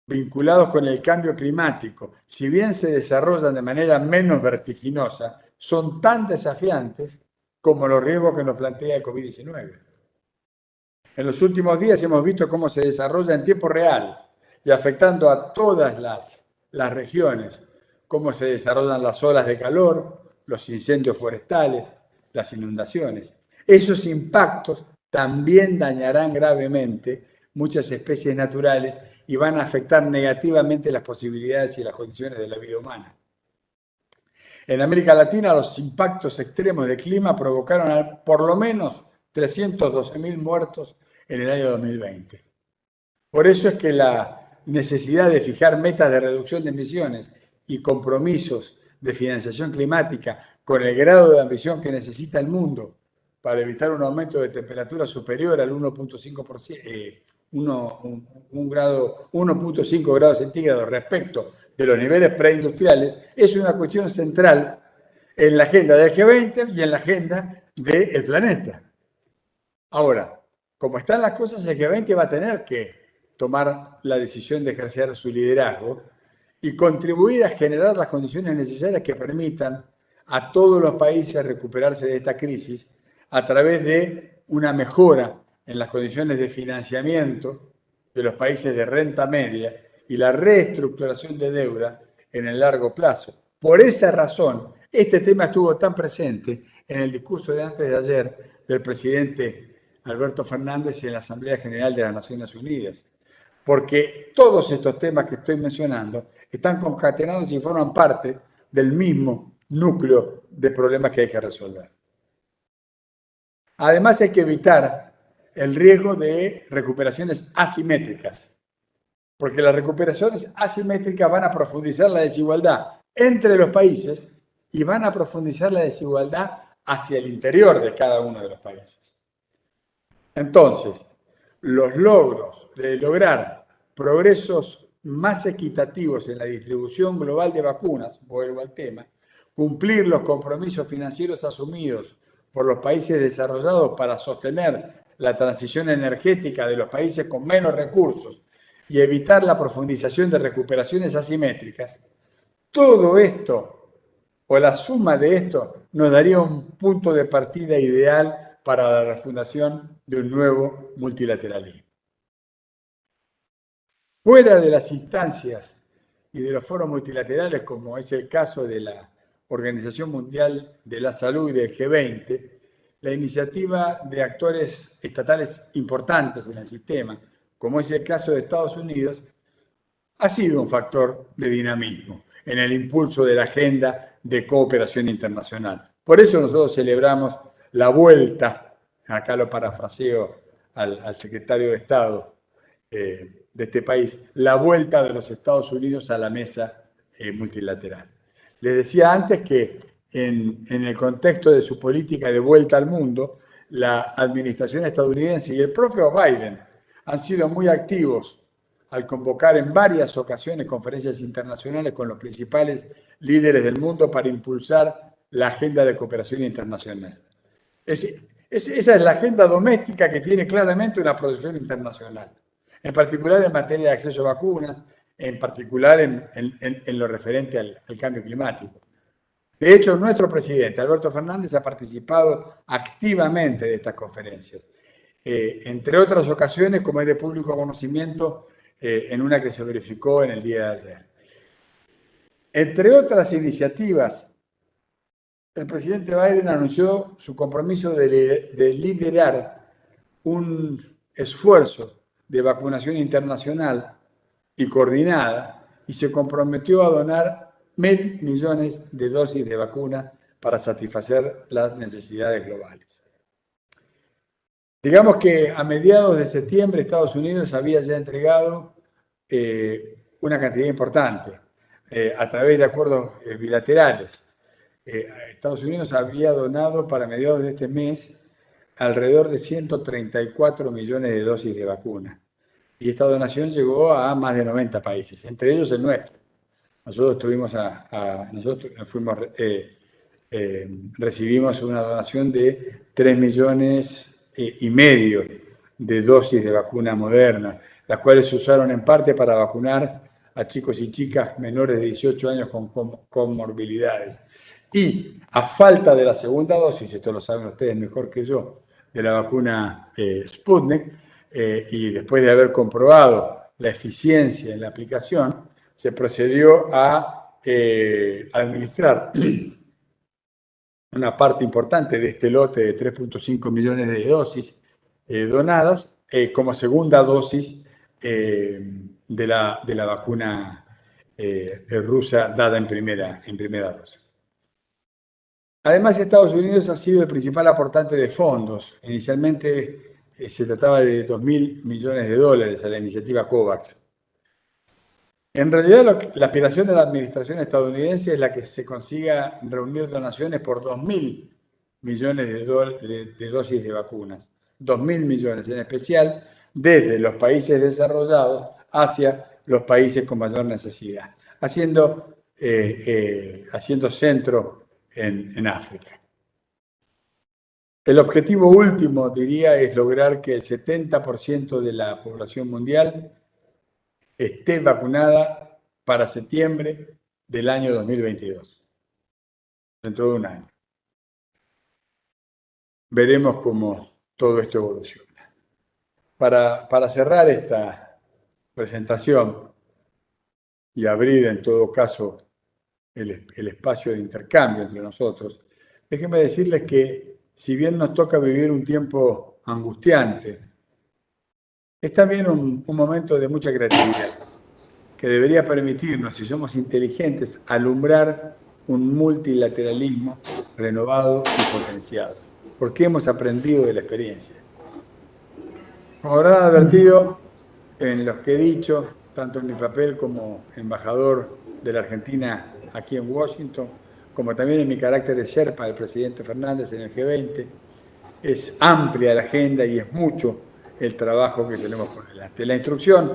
vinculados con el cambio climático, si bien se desarrollan de manera menos vertiginosa, son tan desafiantes como los riesgos que nos plantea el COVID-19. En los últimos días hemos visto cómo se desarrolla en tiempo real y afectando a todas las regiones, cómo se desarrollan las olas de calor, los incendios forestales, las inundaciones. Esos impactos también dañarán gravemente muchas especies naturales y van a afectar negativamente las posibilidades y las condiciones de la vida humana. En América Latina, los impactos extremos del clima provocaron por lo menos 312.000 muertos en el año 2020. Por eso es que la necesidad de fijar metas de reducción de emisiones y compromisos de financiación climática con el grado de ambición que necesita el mundo para evitar un aumento de temperatura superior al 1.5%, 1.5 grados centígrados respecto de los niveles preindustriales, es una cuestión central en la agenda del G20 y en la agenda del planeta. Ahora, como están las cosas, el G20 va a tener que tomar la decisión de ejercer su liderazgo y contribuir a generar las condiciones necesarias que permitan a todos los países recuperarse de esta crisis a través de una mejora en las condiciones de financiamiento de los países de renta media y la reestructuración de deuda en el largo plazo. Por esa razón, este tema estuvo tan presente en el discurso de antes de ayer del presidente Alberto Fernández en la Asamblea General de las Naciones Unidas, porque todos estos temas que estoy mencionando están concatenados y forman parte del mismo núcleo de problemas que hay que resolver. Además, hay que evitar el riesgo de recuperaciones asimétricas, porque las recuperaciones asimétricas van a profundizar la desigualdad entre los países y van a profundizar la desigualdad hacia el interior de cada uno de los países. Entonces, los logros de lograr progresos más equitativos en la distribución global de vacunas, vuelvo al tema, cumplir los compromisos financieros asumidos por los países desarrollados para sostener la transición energética de los países con menos recursos y evitar la profundización de recuperaciones asimétricas, todo esto o la suma de esto nos daría un punto de partida ideal para la refundación de un nuevo multilateralismo. Fuera de las instancias y de los foros multilaterales, como es el caso de la Organización Mundial de la Salud y del G20, la iniciativa de actores estatales importantes en el sistema, como es el caso de Estados Unidos, ha sido un factor de dinamismo en el impulso de la agenda de cooperación internacional. Por eso nosotros celebramos la vuelta, acá lo parafraseo al secretario de Estado de este país, la vuelta de los Estados Unidos a la mesa multilateral. Les decía antes que en el contexto de su política de vuelta al mundo, la administración estadounidense y el propio Biden han sido muy activos al convocar en varias ocasiones conferencias internacionales con los principales líderes del mundo para impulsar la agenda de cooperación internacional. Esa es la agenda doméstica que tiene claramente una proyección internacional, en particular en materia de acceso a vacunas, en particular en lo referente al cambio climático. De hecho, nuestro presidente, Alberto Fernández, ha participado activamente de estas conferencias, entre otras ocasiones, como es de público conocimiento, en una que se verificó en el día de ayer. Entre otras iniciativas, el presidente Biden anunció su compromiso de liderar un esfuerzo de vacunación internacional y coordinada y se comprometió a donar 1.000 millones de dosis de vacuna para satisfacer las necesidades globales. Digamos que a mediados de septiembre Estados Unidos había ya entregado una cantidad importante a través de acuerdos bilaterales. Estados Unidos había donado para mediados de este mes alrededor de 134 millones de dosis de vacuna. Y esta donación llegó a más de 90 países, entre ellos el nuestro. Nosotros recibimos una donación de 3 millones y medio de dosis de vacuna Moderna, las cuales se usaron en parte para vacunar a chicos y chicas menores de 18 años con comorbilidades. Y a falta de la segunda dosis, esto lo saben ustedes mejor que yo, de la vacuna Sputnik, y después de haber comprobado la eficiencia en la aplicación, se procedió a administrar una parte importante de este lote de 3.5 millones de dosis donadas como segunda dosis de la vacuna rusa dada en primera dosis. Además, Estados Unidos ha sido el principal aportante de fondos. Inicialmente se trataba de 2.000 millones de dólares a la iniciativa COVAX. En realidad, la aspiración de la administración estadounidense es la que se consiga reunir donaciones por 2.000 millones de dosis de vacunas. 2.000 millones en especial, desde los países desarrollados hacia los países con mayor necesidad, haciendo centro en África. El objetivo último, diría, es lograr que el 70% de la población mundial esté vacunada para septiembre del año 2022, dentro de un año. Veremos cómo todo esto evoluciona. Para cerrar esta presentación y abrir en todo caso el espacio de intercambio entre nosotros, déjenme decirles que si bien nos toca vivir un tiempo angustiante, es también un momento de mucha creatividad que debería permitirnos, si somos inteligentes, alumbrar un multilateralismo renovado y potenciado, porque hemos aprendido de la experiencia. Como habrán advertido en los que he dicho, tanto en mi papel como embajador de la Argentina aquí en Washington, como también en mi carácter de Sherpa del presidente Fernández en el G20, es amplia la agenda y es mucho el trabajo que tenemos por delante. La instrucción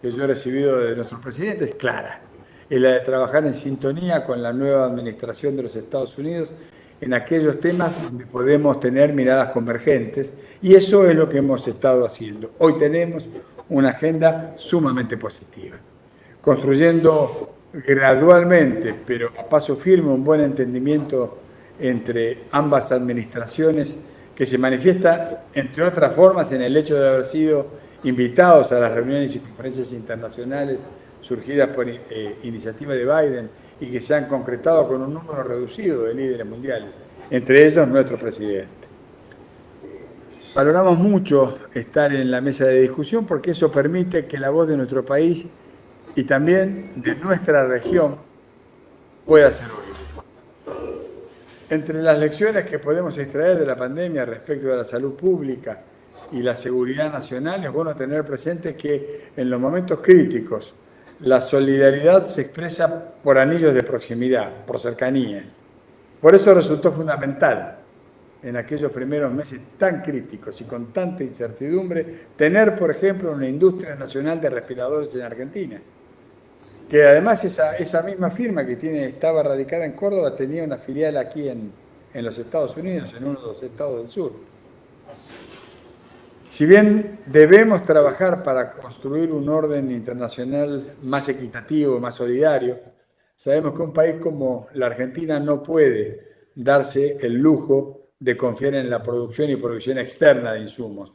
que yo he recibido de nuestro presidente es clara, es la de trabajar en sintonía con la nueva administración de los Estados Unidos en aquellos temas donde podemos tener miradas convergentes, y eso es lo que hemos estado haciendo. Hoy tenemos una agenda sumamente positiva, construyendo gradualmente, pero a paso firme, un buen entendimiento entre ambas administraciones que se manifiesta, entre otras formas, en el hecho de haber sido invitados a las reuniones y conferencias internacionales surgidas por iniciativa de Biden y que se han concretado con un número reducido de líderes mundiales, entre ellos nuestro presidente. Valoramos mucho estar en la mesa de discusión porque eso permite que la voz de nuestro país y también de nuestra región pueda ser oída. Entre las lecciones que podemos extraer de la pandemia respecto de la salud pública y la seguridad nacional, es bueno tener presente que en los momentos críticos la solidaridad se expresa por anillos de proximidad, por cercanía. Por eso resultó fundamental en aquellos primeros meses tan críticos y con tanta incertidumbre, tener, por ejemplo, una industria nacional de respiradores en Argentina, que además esa misma firma que estaba radicada en Córdoba tenía una filial aquí en los Estados Unidos, en uno de los estados del sur. Si bien debemos trabajar para construir un orden internacional más equitativo, más solidario, sabemos que un país como la Argentina no puede darse el lujo de confiar en la producción y producción externa de insumos,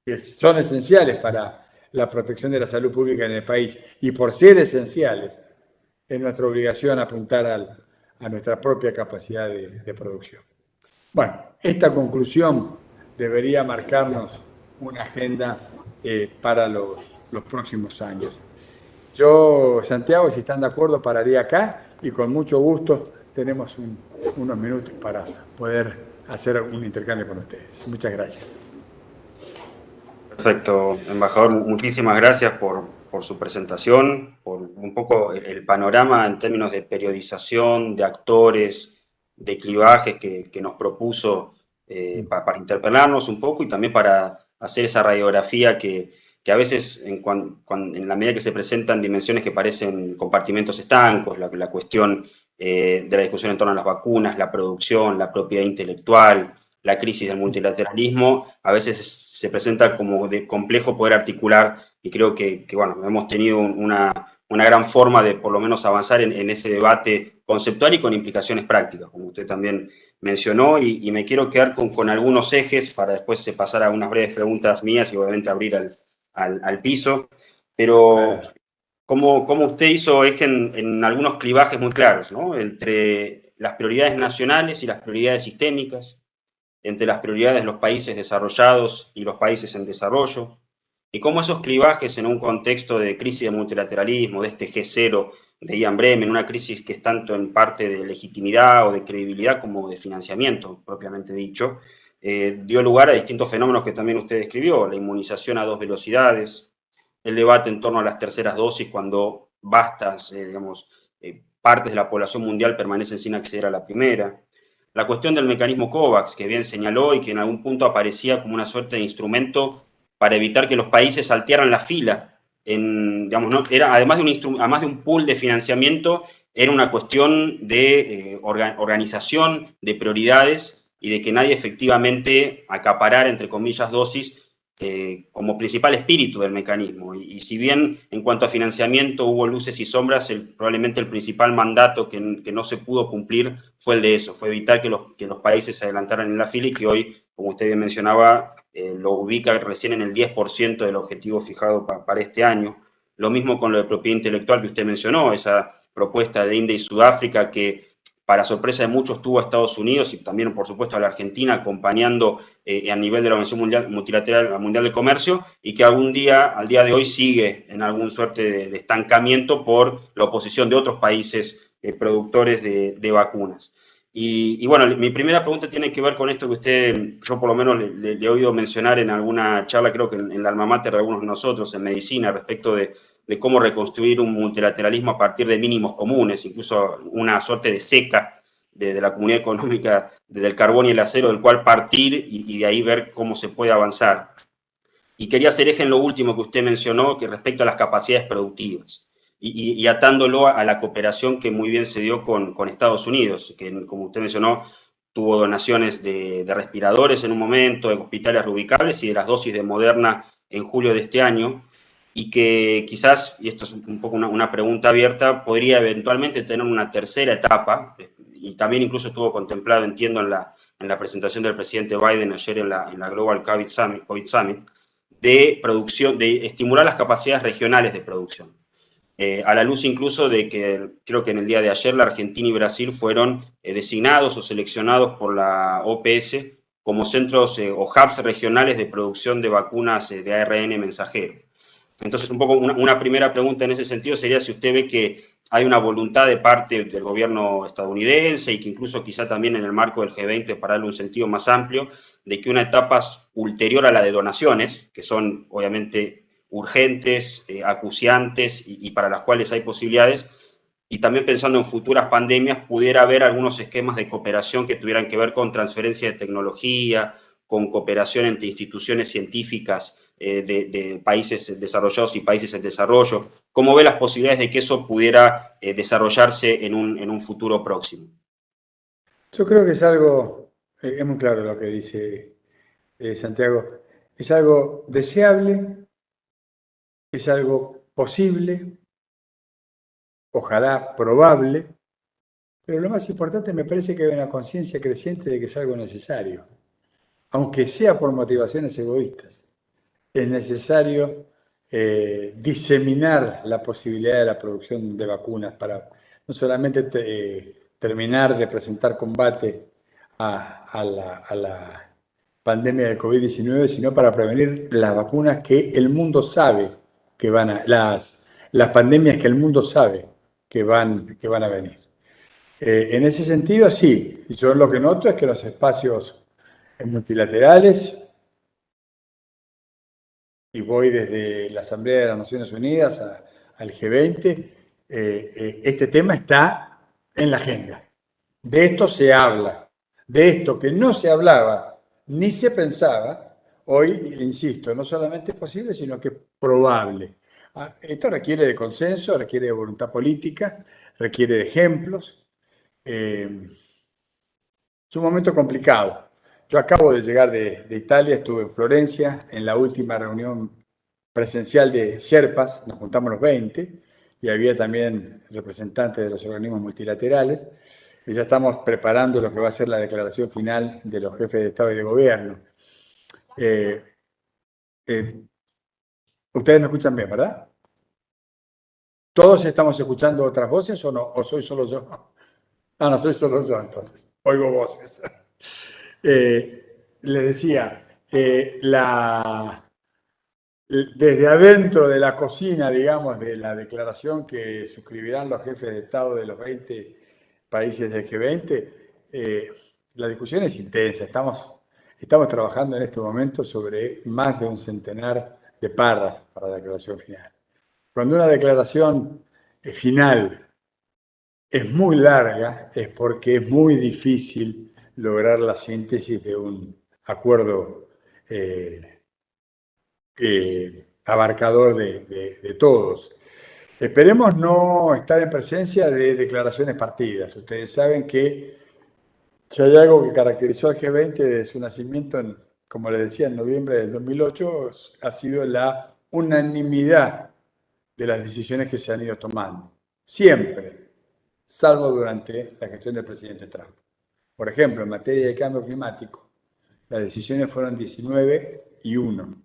que son esenciales para la protección de la salud pública en el país. Y por ser esenciales, es nuestra obligación apuntar a nuestra propia capacidad de producción. Bueno, esta conclusión debería marcarnos una agenda para los próximos años. Yo, Santiago, si están de acuerdo, pararía acá y con mucho gusto tenemos unos minutos para poder hacer un intercambio con ustedes. Muchas gracias. Perfecto, embajador, muchísimas gracias por su presentación, por un poco el panorama en términos de periodización, de actores, de clivajes que nos propuso para interpelarnos un poco y también para hacer esa radiografía que a veces en la medida que se presentan dimensiones que parecen compartimentos estancos, la cuestión de la discusión en torno a las vacunas, la producción, la propiedad intelectual, la crisis del multilateralismo, a veces se presenta como de complejo poder articular y creo que bueno, hemos tenido una gran forma de por lo menos avanzar en ese debate conceptual y con implicaciones prácticas, como usted también mencionó, y me quiero quedar con algunos ejes para después pasar a unas breves preguntas mías y obviamente abrir al piso, pero como usted hizo eje en algunos clivajes muy claros, ¿no? Entre las prioridades nacionales y las prioridades sistémicas, entre las prioridades de los países desarrollados y los países en desarrollo, y cómo esos clivajes en un contexto de crisis de multilateralismo, de este G0 de Ian Bremen, una crisis que es tanto en parte de legitimidad o de credibilidad como de financiamiento, propiamente dicho, dio lugar a distintos fenómenos que también usted describió, la inmunización a dos velocidades, el debate en torno a las terceras dosis cuando vastas, partes de la población mundial permanecen sin acceder a la primera, la cuestión del mecanismo COVAX, que bien señaló y que en algún punto aparecía como una suerte de instrumento para evitar que los países saltearan la fila. ¿No? Era, además de un pool de financiamiento, era una cuestión de organización, de prioridades y de que nadie efectivamente acaparara, entre comillas, dosis como principal espíritu del mecanismo. Y si bien en cuanto a financiamiento hubo luces y sombras, probablemente el principal mandato que no se pudo cumplir fue el de eso, fue evitar que los países se adelantaran en la fila y que hoy, como usted bien mencionaba, lo ubica recién en el 10% del objetivo fijado para este año. Lo mismo con lo de propiedad intelectual que usted mencionó, esa propuesta de India y Sudáfrica que para sorpresa de muchos tuvo a Estados Unidos y también, por supuesto, a la Argentina acompañando a nivel de la Organización Multilateral Mundial de Comercio y que al día de hoy sigue en alguna suerte de estancamiento por la oposición de otros países productores de vacunas. Y bueno, mi primera pregunta tiene que ver con esto que usted, yo por lo menos le he oído mencionar en alguna charla, creo que en la alma mater de algunos de nosotros, en medicina, respecto de cómo reconstruir un multilateralismo a partir de mínimos comunes, incluso una suerte de seca de la comunidad económica del carbón y el acero, del cual partir y de ahí ver cómo se puede avanzar. Y quería hacer eje en lo último que usted mencionó, que respecto a las capacidades productivas, y atándolo a la cooperación que muy bien se dio con Estados Unidos, que como usted mencionó, tuvo donaciones de respiradores en un momento, de hospitales reubicables y de las dosis de Moderna en julio de este año, y que quizás, y esto es un poco una pregunta abierta, podría eventualmente tener una tercera etapa, y también incluso estuvo contemplado, entiendo, en la presentación del presidente Biden ayer en la Global COVID Summit, de producción, de estimular las capacidades regionales de producción. A la luz incluso de que creo que en el día de ayer la Argentina y Brasil fueron designados o seleccionados por la OPS como centros o hubs regionales de producción de vacunas de ARN mensajero. Entonces, un poco una primera pregunta en ese sentido sería si usted ve que hay una voluntad de parte del gobierno estadounidense y que incluso quizá también en el marco del G20, para darle un sentido más amplio, de que una etapa ulterior a la de donaciones, que son obviamente urgentes, acuciantes y para las cuales hay posibilidades, y también pensando en futuras pandemias, pudiera haber algunos esquemas de cooperación que tuvieran que ver con transferencia de tecnología, con cooperación entre instituciones científicas de países desarrollados y países en desarrollo. ¿Cómo ve las posibilidades de que eso pudiera desarrollarse en un futuro próximo? Yo creo que es algo, es muy claro lo que dice Santiago, es algo deseable, es algo posible, ojalá probable, pero lo más importante me parece que hay una conciencia creciente de que es algo necesario, aunque sea por motivaciones egoístas. Es necesario diseminar la posibilidad de la producción de vacunas para no solamente terminar de presentar combate a la pandemia del COVID-19, sino para prevenir las vacunas que el mundo sabe que van a, las pandemias que el mundo sabe que van a venir. En ese sentido, sí, yo lo que noto es que los espacios multilaterales, y voy desde la Asamblea de las Naciones Unidas al G20, este tema está en la agenda. De esto se habla. De esto que no se hablaba ni se pensaba, hoy, insisto, no solamente es posible, sino que es probable. Esto requiere de consenso, requiere de voluntad política, requiere de ejemplos. Es un momento complicado. Yo acabo de llegar de Italia, estuve en Florencia en la última reunión presencial de Sherpas, nos juntamos los 20 y había también representantes de los organismos multilaterales. Y ya estamos preparando lo que va a ser la declaración final de los jefes de Estado y de Gobierno. Eh, eh, Ustedes me escuchan bien, ¿verdad? ¿Todos estamos escuchando otras voces o no? ¿O soy solo yo? Ah, no, soy solo yo entonces. Oigo voces. Les decía, desde adentro de la cocina, digamos, de la declaración que suscribirán los jefes de Estado de los 20 países del G20, la discusión es intensa. Estamos trabajando en este momento sobre más de un centenar de párrafos para la declaración final. Cuando una declaración final es muy larga, es porque es muy difícil lograr la síntesis de un acuerdo abarcador de todos. Esperemos no estar en presencia de declaraciones partidas. Ustedes saben que si hay algo que caracterizó al G20 desde su nacimiento, como les decía, en noviembre del 2008, ha sido la unanimidad de las decisiones que se han ido tomando. Siempre, salvo durante la gestión del presidente Trump. Por ejemplo, en materia de cambio climático, las decisiones fueron 19 y 1,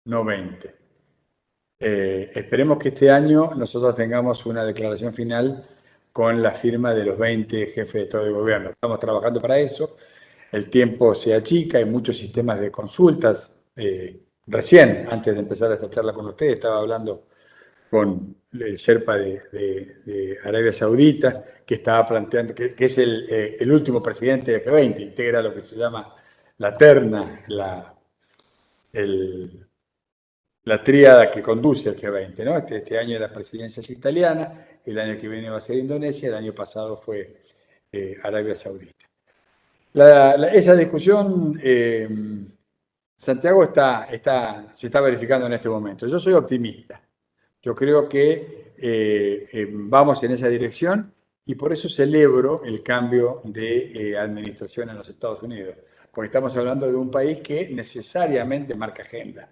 no 20. Esperemos que este año nosotros tengamos una declaración final con la firma de los 20 jefes de Estado y Gobierno. Estamos trabajando para eso. El tiempo se achica, hay muchos sistemas de consultas. Recién, antes de empezar esta charla con ustedes, estaba hablando con el Sherpa de Arabia Saudita, que estaba planteando, que es el último presidente del G20, integra lo que se llama la terna, la tríada que conduce el G20, ¿no? Este año la presidencia es italiana, el año que viene va a ser Indonesia, el año pasado fue Arabia Saudita. Esa discusión, Santiago, se está verificando en este momento. Yo soy optimista. Yo creo que vamos en esa dirección y por eso celebro el cambio de administración en los Estados Unidos, porque estamos hablando de un país que necesariamente marca agenda.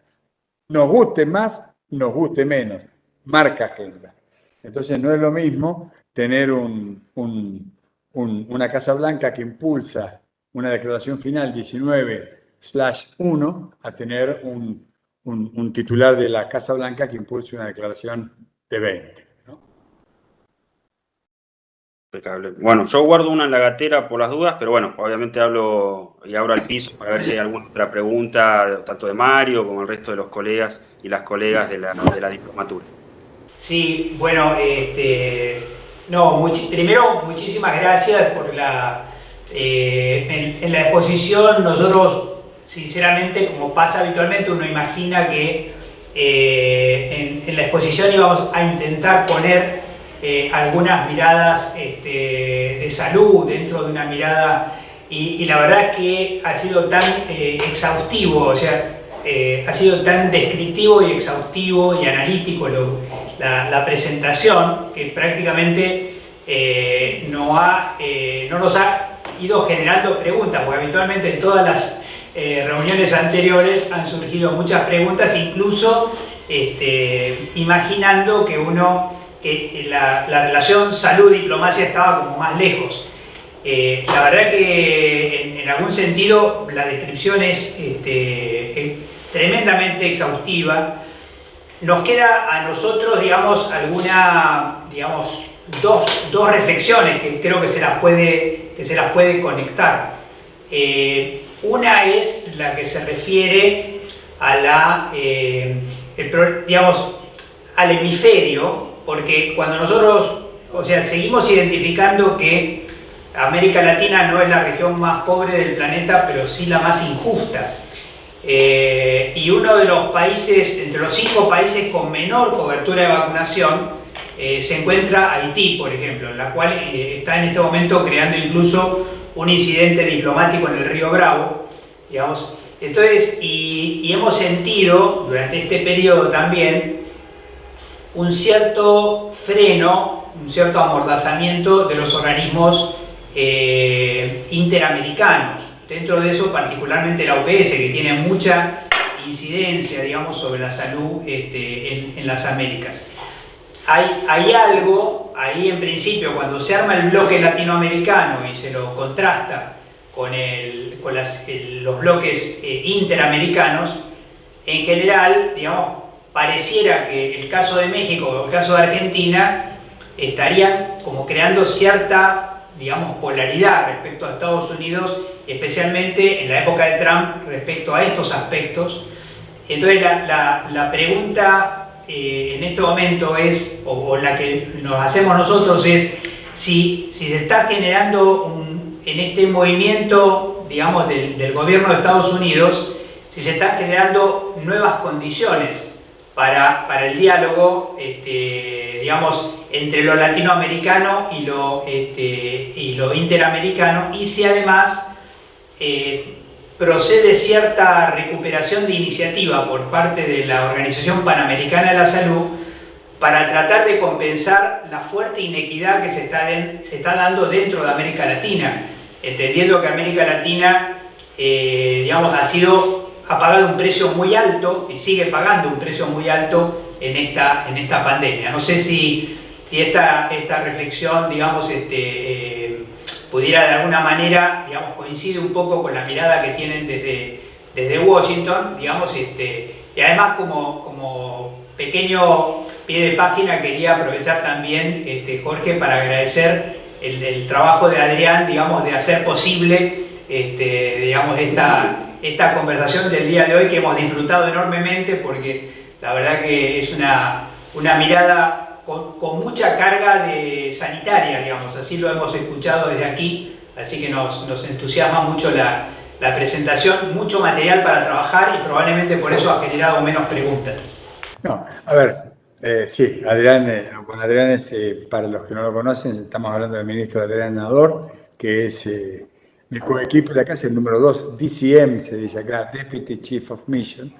Nos guste más, nos guste menos, marca agenda. Entonces no es lo mismo tener una Casa Blanca que impulsa una declaración final 19/1 a tener un titular de la Casa Blanca que impulse una declaración de 20. ¿No? Impecable. Bueno, yo guardo una en la gatera por las dudas, pero bueno, obviamente hablo y abro al piso para ver si hay alguna otra pregunta, tanto de Mario como el resto de los colegas y las colegas de la diplomatura. Sí, bueno, no, primero muchísimas gracias por en la exposición. Nosotros, sinceramente, como pasa habitualmente, uno imagina que en la exposición íbamos a intentar poner algunas miradas de salud dentro de una mirada, y la verdad es que ha sido tan exhaustivo, o sea, ha sido tan descriptivo y exhaustivo y analítico la presentación, que prácticamente no nos ha ido generando preguntas, porque habitualmente en todas las reuniones anteriores han surgido muchas preguntas, incluso imaginando que la relación salud-diplomacia estaba como más lejos. La verdad que en algún sentido la descripción es tremendamente exhaustiva. Nos queda a nosotros, digamos, dos reflexiones que creo que se las puede conectar. Una es la que se refiere a al hemisferio, porque cuando nosotros, o sea, seguimos identificando que América Latina no es la región más pobre del planeta, pero sí la más injusta. Y uno de los países, entre los 5 países con menor cobertura de vacunación, se encuentra Haití, por ejemplo, en la cual está en este momento creando incluso un incidente diplomático en el Río Bravo, digamos. Entonces, y hemos sentido durante este periodo también un cierto freno, un cierto amordazamiento de los organismos interamericanos. Dentro de eso, particularmente la OPS, que tiene mucha incidencia, digamos, sobre la salud en las Américas. Hay algo ahí, en principio, cuando se arma el bloque latinoamericano y se lo contrasta con los bloques interamericanos, en general, digamos, pareciera que el caso de México o el caso de Argentina estarían como creando cierta, digamos, polaridad respecto a Estados Unidos, especialmente en la época de Trump respecto a estos aspectos. Entonces la pregunta en este momento es, o la que nos hacemos nosotros es, si se está generando en este movimiento, digamos, del gobierno de Estados Unidos, si se están generando nuevas condiciones para el diálogo, digamos, entre lo latinoamericano y lo interamericano, y si además procede cierta recuperación de iniciativa por parte de la Organización Panamericana de la Salud para tratar de compensar la fuerte inequidad que se está dando dentro de América Latina, entendiendo que América Latina, digamos, ha pagado un precio muy alto y sigue pagando un precio muy alto en esta pandemia. No sé si esta reflexión, digamos, pudiera de alguna manera, digamos, coincide un poco con la mirada que tienen desde Washington, digamos, y además como pequeño pie de página quería aprovechar también, Jorge, para agradecer el trabajo de Adrián, digamos, de hacer posible, digamos, esta conversación del día de hoy, que hemos disfrutado enormemente, porque la verdad que es una mirada con mucha carga sanitaria, digamos, así lo hemos escuchado desde aquí, así que nos entusiasma mucho la presentación, mucho material para trabajar, y probablemente por eso ha generado menos preguntas. No, a ver, sí, Adrián, con Adrián para los que no lo conocen, estamos hablando del ministro Adrián Nador, que es mi coequipo de acá, es el número 2, DCM, se dice acá, Deputy Chief of Mission,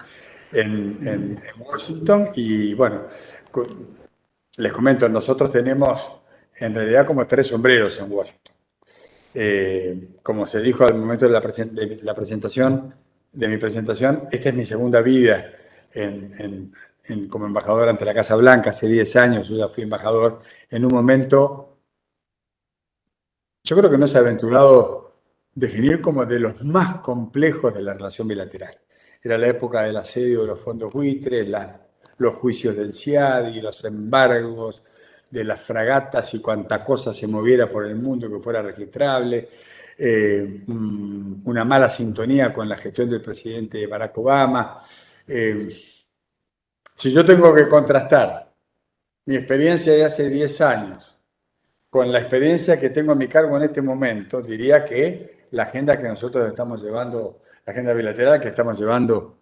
en Washington, y bueno, les comento, nosotros tenemos en realidad como 3 sombreros en Washington. Como se dijo al momento de la presentación, de mi presentación, esta es mi segunda vida como embajador ante la Casa Blanca. Hace 10 años yo ya fui embajador en un momento, yo creo que no se ha aventurado definir como de los más complejos de la relación bilateral. Era la época del asedio de los fondos buitres, los juicios del CIADI, los embargos, de las fragatas y cuanta cosa se moviera por el mundo que fuera registrable, una mala sintonía con la gestión del presidente Barack Obama. Si yo tengo que contrastar mi experiencia de hace 10 años con la experiencia que tengo a mi cargo en este momento, diría que la agenda que nosotros estamos llevando, la agenda bilateral que estamos llevando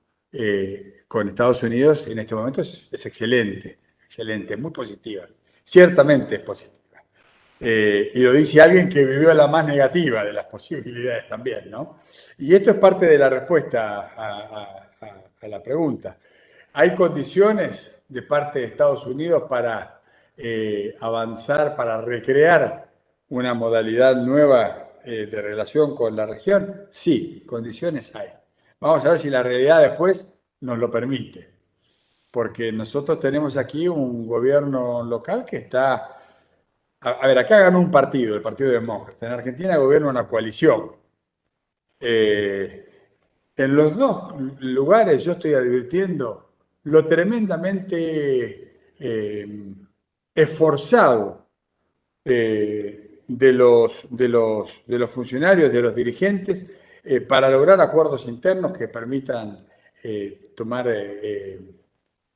con Estados Unidos en este momento es excelente, excelente, muy positiva. Ciertamente es positiva. Y lo dice alguien que vivió la más negativa de las posibilidades también, ¿no? Y esto es parte de la respuesta a la pregunta. ¿Hay condiciones de parte de Estados Unidos para avanzar, para recrear una modalidad nueva de relación con la región? Sí, condiciones hay. Vamos a ver si la realidad después nos lo permite. Porque nosotros tenemos aquí un gobierno local que está... A ver, acá ganó un partido, el Partido Demócrata. En Argentina gobierna una coalición. En los dos lugares yo estoy advirtiendo lo tremendamente esforzado de los funcionarios, de los dirigentes, para lograr acuerdos internos que permitan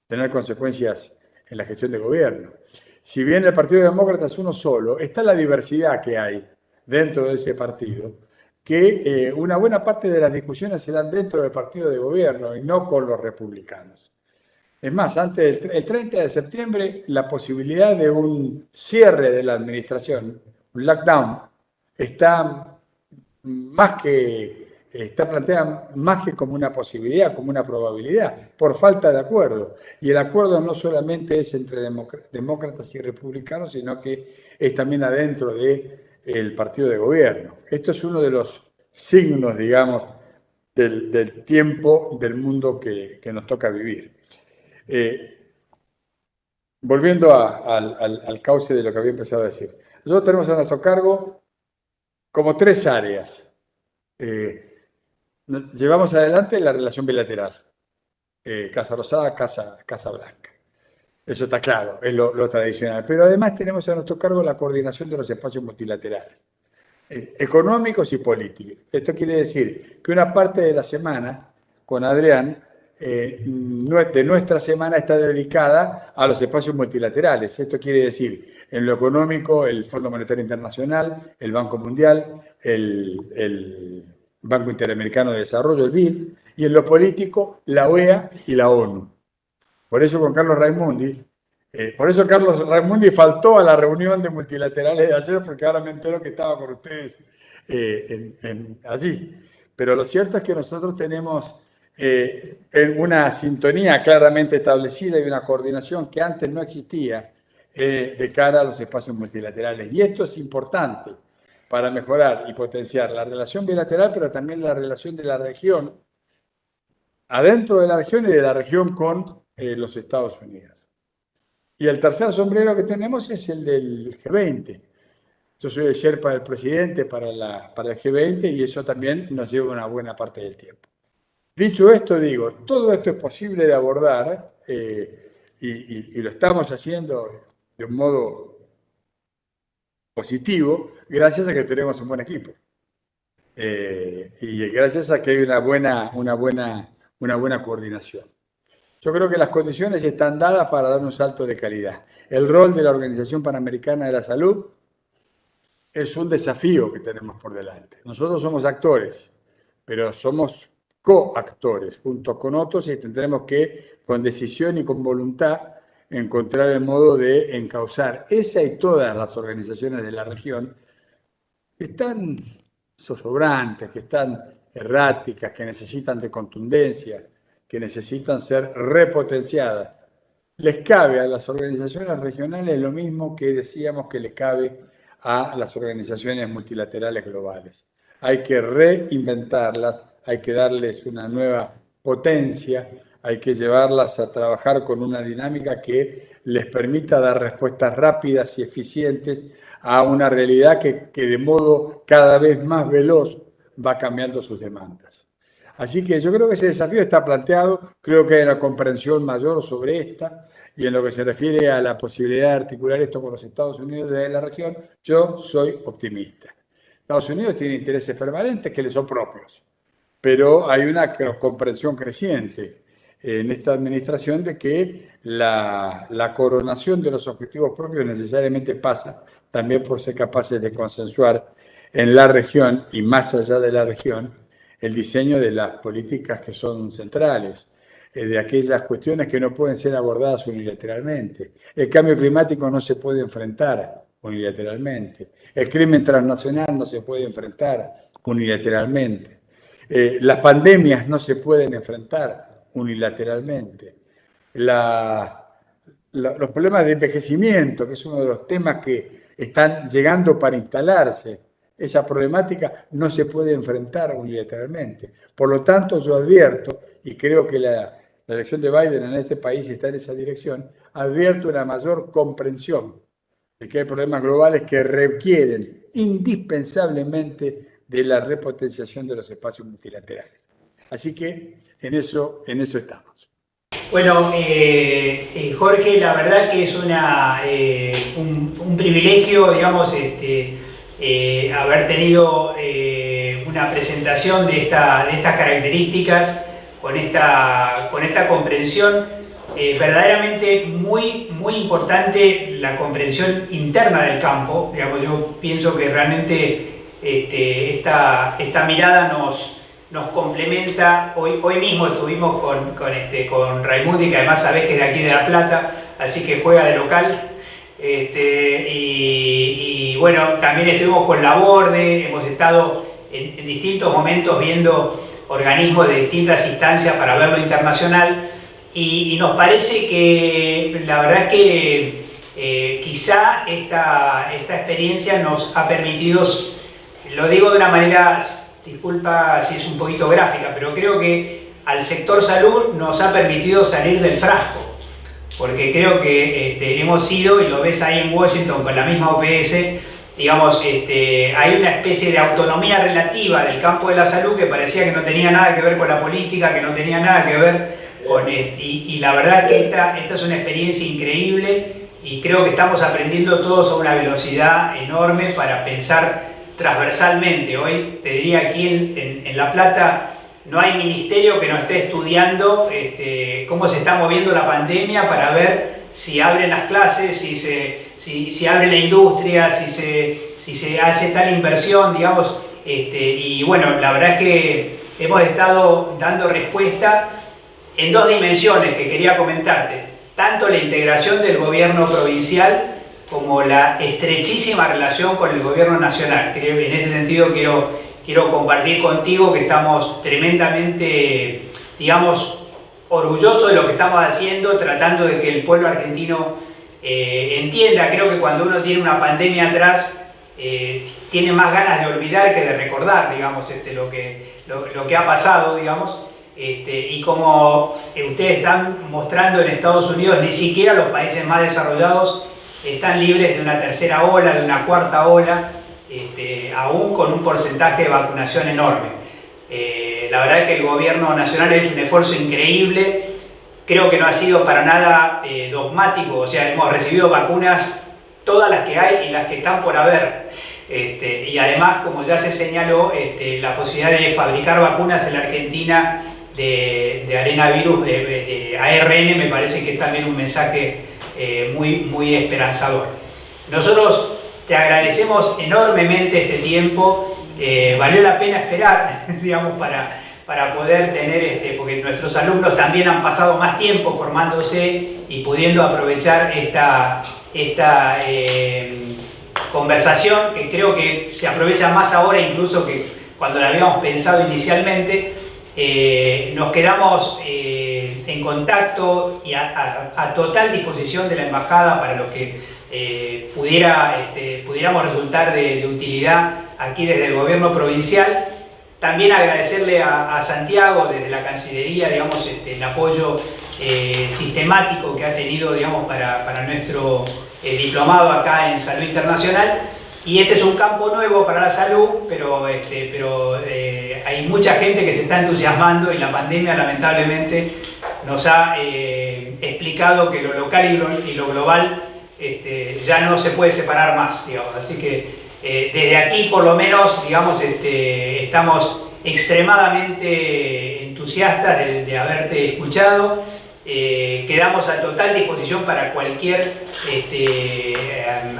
tener consecuencias en la gestión de gobierno. Si bien el Partido Demócrata es uno solo, está la diversidad que hay dentro de ese partido, que una buena parte de las discusiones se dan dentro del partido de gobierno y no con los republicanos. Es más, antes del 30 de septiembre, la posibilidad de un cierre de la administración, un lockdown, está planteada más que como una posibilidad, como una probabilidad, por falta de acuerdo. Y el acuerdo no solamente es entre demócratas y republicanos, sino que es también adentro del partido de gobierno. Esto es uno de los signos, digamos, del tiempo, del mundo que nos toca vivir. Volviendo al cauce de lo que había empezado a decir. Nosotros tenemos a nuestro cargo como 3 áreas. Llevamos adelante la relación bilateral. Casa Rosada, Casa Blanca. Eso está claro, es lo tradicional. Pero además tenemos a nuestro cargo la coordinación de los espacios multilaterales, económicos y políticos. Esto quiere decir que una parte de la semana, con Adrián, de nuestra semana está dedicada a los espacios multilaterales. Esto quiere decir, en lo económico, el Fondo Monetario Internacional, el Banco Mundial, el Banco Interamericano de Desarrollo, el BID, y en lo político, la OEA y la ONU. Por eso Carlos Raimundi faltó a la reunión de multilaterales de ayer, porque ahora me entero que estaba con ustedes allí. Pero lo cierto es que nosotros tenemos una sintonía claramente establecida y una coordinación que antes no existía de cara a los espacios multilaterales. Y esto es importante para mejorar y potenciar la relación bilateral, pero también la relación de la región, adentro de la región y de la región con los Estados Unidos. Y el tercer sombrero que tenemos es el del G20. Yo soy el sherpa del presidente para el G20 y eso también nos lleva una buena parte del tiempo. Dicho esto, digo, todo esto es posible de abordar y lo estamos haciendo de un modo positivo gracias a que tenemos un buen equipo. Y gracias a que hay una buena coordinación. Yo creo que las condiciones están dadas para dar un salto de calidad. El rol de la Organización Panamericana de la Salud es un desafío que tenemos por delante. Nosotros somos actores, pero somos coactores junto con otros y tendremos que, con decisión y con voluntad, encontrar el modo de encauzar esa y todas las organizaciones de la región que están zozobrantes, que están erráticas, que necesitan de contundencia, que necesitan ser repotenciadas. Les cabe a las organizaciones regionales lo mismo que decíamos que le cabe a las organizaciones multilaterales globales. Hay que reinventarlas, hay que darles una nueva potencia, hay que llevarlas a trabajar con una dinámica que les permita dar respuestas rápidas y eficientes a una realidad que de modo cada vez más veloz va cambiando sus demandas. Así que yo creo que ese desafío está planteado, creo que hay una comprensión mayor sobre esta, y en lo que se refiere a la posibilidad de articular esto con los Estados Unidos desde la región, yo soy optimista. Estados Unidos tiene intereses permanentes que le son propios, pero hay una comprensión creciente en esta administración de que la coronación de los objetivos propios necesariamente pasa también por ser capaces de consensuar en la región y más allá de la región el diseño de las políticas que son centrales, de aquellas cuestiones que no pueden ser abordadas unilateralmente. El cambio climático no se puede enfrentar unilateralmente. El crimen transnacional no se puede enfrentar unilateralmente. Las pandemias no se pueden enfrentar unilateralmente. Los problemas de envejecimiento, que es uno de los temas que están llegando para instalarse, esa problemática no se puede enfrentar unilateralmente. Por lo tanto, yo advierto, y creo que la elección de Biden en este país está en esa dirección, advierto una mayor comprensión de que hay problemas globales que requieren indispensablemente de la repotenciación de los espacios multilaterales. Así que en eso estamos. Bueno, Jorge, la verdad que es un privilegio, digamos, haber tenido una presentación de estas características con esta comprensión verdaderamente muy importante, la comprensión interna del campo. Digamos, yo pienso que realmente esta mirada nos complementa. Hoy mismo estuvimos con Raimundi, que además sabés que es de aquí de La Plata, así que juega de local. Y bueno, también estuvimos con Laborde, hemos estado en distintos momentos viendo organismos de distintas instancias para ver lo internacional, y nos parece que la verdad es que quizá esta experiencia nos ha permitido, lo digo de una manera, disculpa si es un poquito gráfica, pero creo que al sector salud nos ha permitido salir del frasco, porque creo que hemos ido, y lo ves ahí en Washington con la misma OPS, digamos, hay una especie de autonomía relativa del campo de la salud que parecía que no tenía nada que ver con la política, que no tenía nada que ver con y la verdad que esta es una experiencia increíble, y creo que estamos aprendiendo todos a una velocidad enorme para pensar transversalmente. Hoy te diría, aquí en La Plata no hay ministerio que no esté estudiando cómo se está moviendo la pandemia para ver si abren las clases, si abre la industria, si se hace tal inversión, digamos. Y bueno, la verdad es que hemos estado dando respuesta en dos dimensiones que quería comentarte. Tanto la integración del gobierno provincial como la estrechísima relación con el gobierno nacional. Creo que en ese sentido quiero compartir contigo que estamos tremendamente, digamos, orgullosos de lo que estamos haciendo, tratando de que el pueblo argentino entienda. Creo que cuando uno tiene una pandemia atrás, tiene más ganas de olvidar que de recordar, digamos, lo que ha pasado, digamos. Y como ustedes están mostrando en Estados Unidos, ni siquiera los países más desarrollados están libres de una tercera ola, de una cuarta ola, aún con un porcentaje de vacunación enorme. La verdad es que el gobierno nacional ha hecho un esfuerzo increíble. Creo que no ha sido para nada dogmático, o sea, hemos recibido vacunas, todas las que hay y las que están por haber. Y además, como ya se señaló, la posibilidad de fabricar vacunas en la Argentina de arenavirus, de ARN, me parece que es también un mensaje muy esperanzador. Nosotros te agradecemos enormemente este tiempo. Valió la pena esperar, digamos, para poder tener, porque nuestros alumnos también han pasado más tiempo formándose y pudiendo aprovechar esta conversación, que creo que se aprovecha más ahora incluso que cuando la habíamos pensado inicialmente. Nos quedamos en contacto y a total disposición de la Embajada para lo que pudiéramos resultar de utilidad aquí desde el gobierno provincial. También agradecerle a Santiago desde la Cancillería, digamos, el apoyo sistemático que ha tenido, digamos, para nuestro diplomado acá en Salud Internacional. Y este es un campo nuevo para la salud, pero hay mucha gente que se está entusiasmando y la pandemia lamentablemente nos ha explicado que lo local y lo global ya no se puede separar más, digamos. Así que desde aquí por lo menos, digamos, estamos extremadamente entusiastas de haberte escuchado. Quedamos a total disposición para cualquier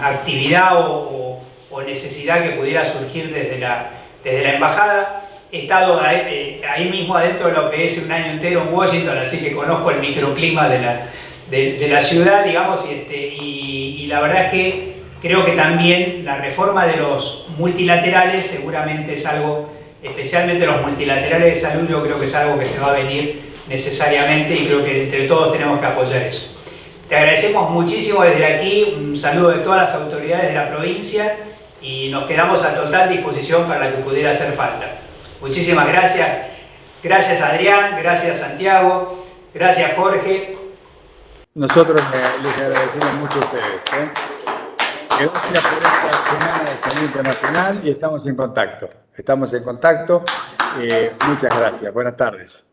actividad o necesidad que pudiera surgir desde la embajada. He estado ahí mismo adentro de lo que es un año entero en Washington, así que conozco el microclima de la ciudad, digamos, y la verdad es que creo que también la reforma de los multilaterales seguramente es algo, especialmente los multilaterales de salud, yo creo que es algo que se va a venir necesariamente y creo que entre todos tenemos que apoyar eso. Te agradecemos muchísimo desde aquí, un saludo de todas las autoridades de la provincia y nos quedamos a total disposición para la que pudiera hacer falta. Muchísimas gracias. Gracias Adrián, gracias Santiago, gracias Jorge. Nosotros les agradecemos mucho a ustedes. Gracias por esta Semana de Salud Internacional y estamos en contacto. Muchas gracias. Buenas tardes.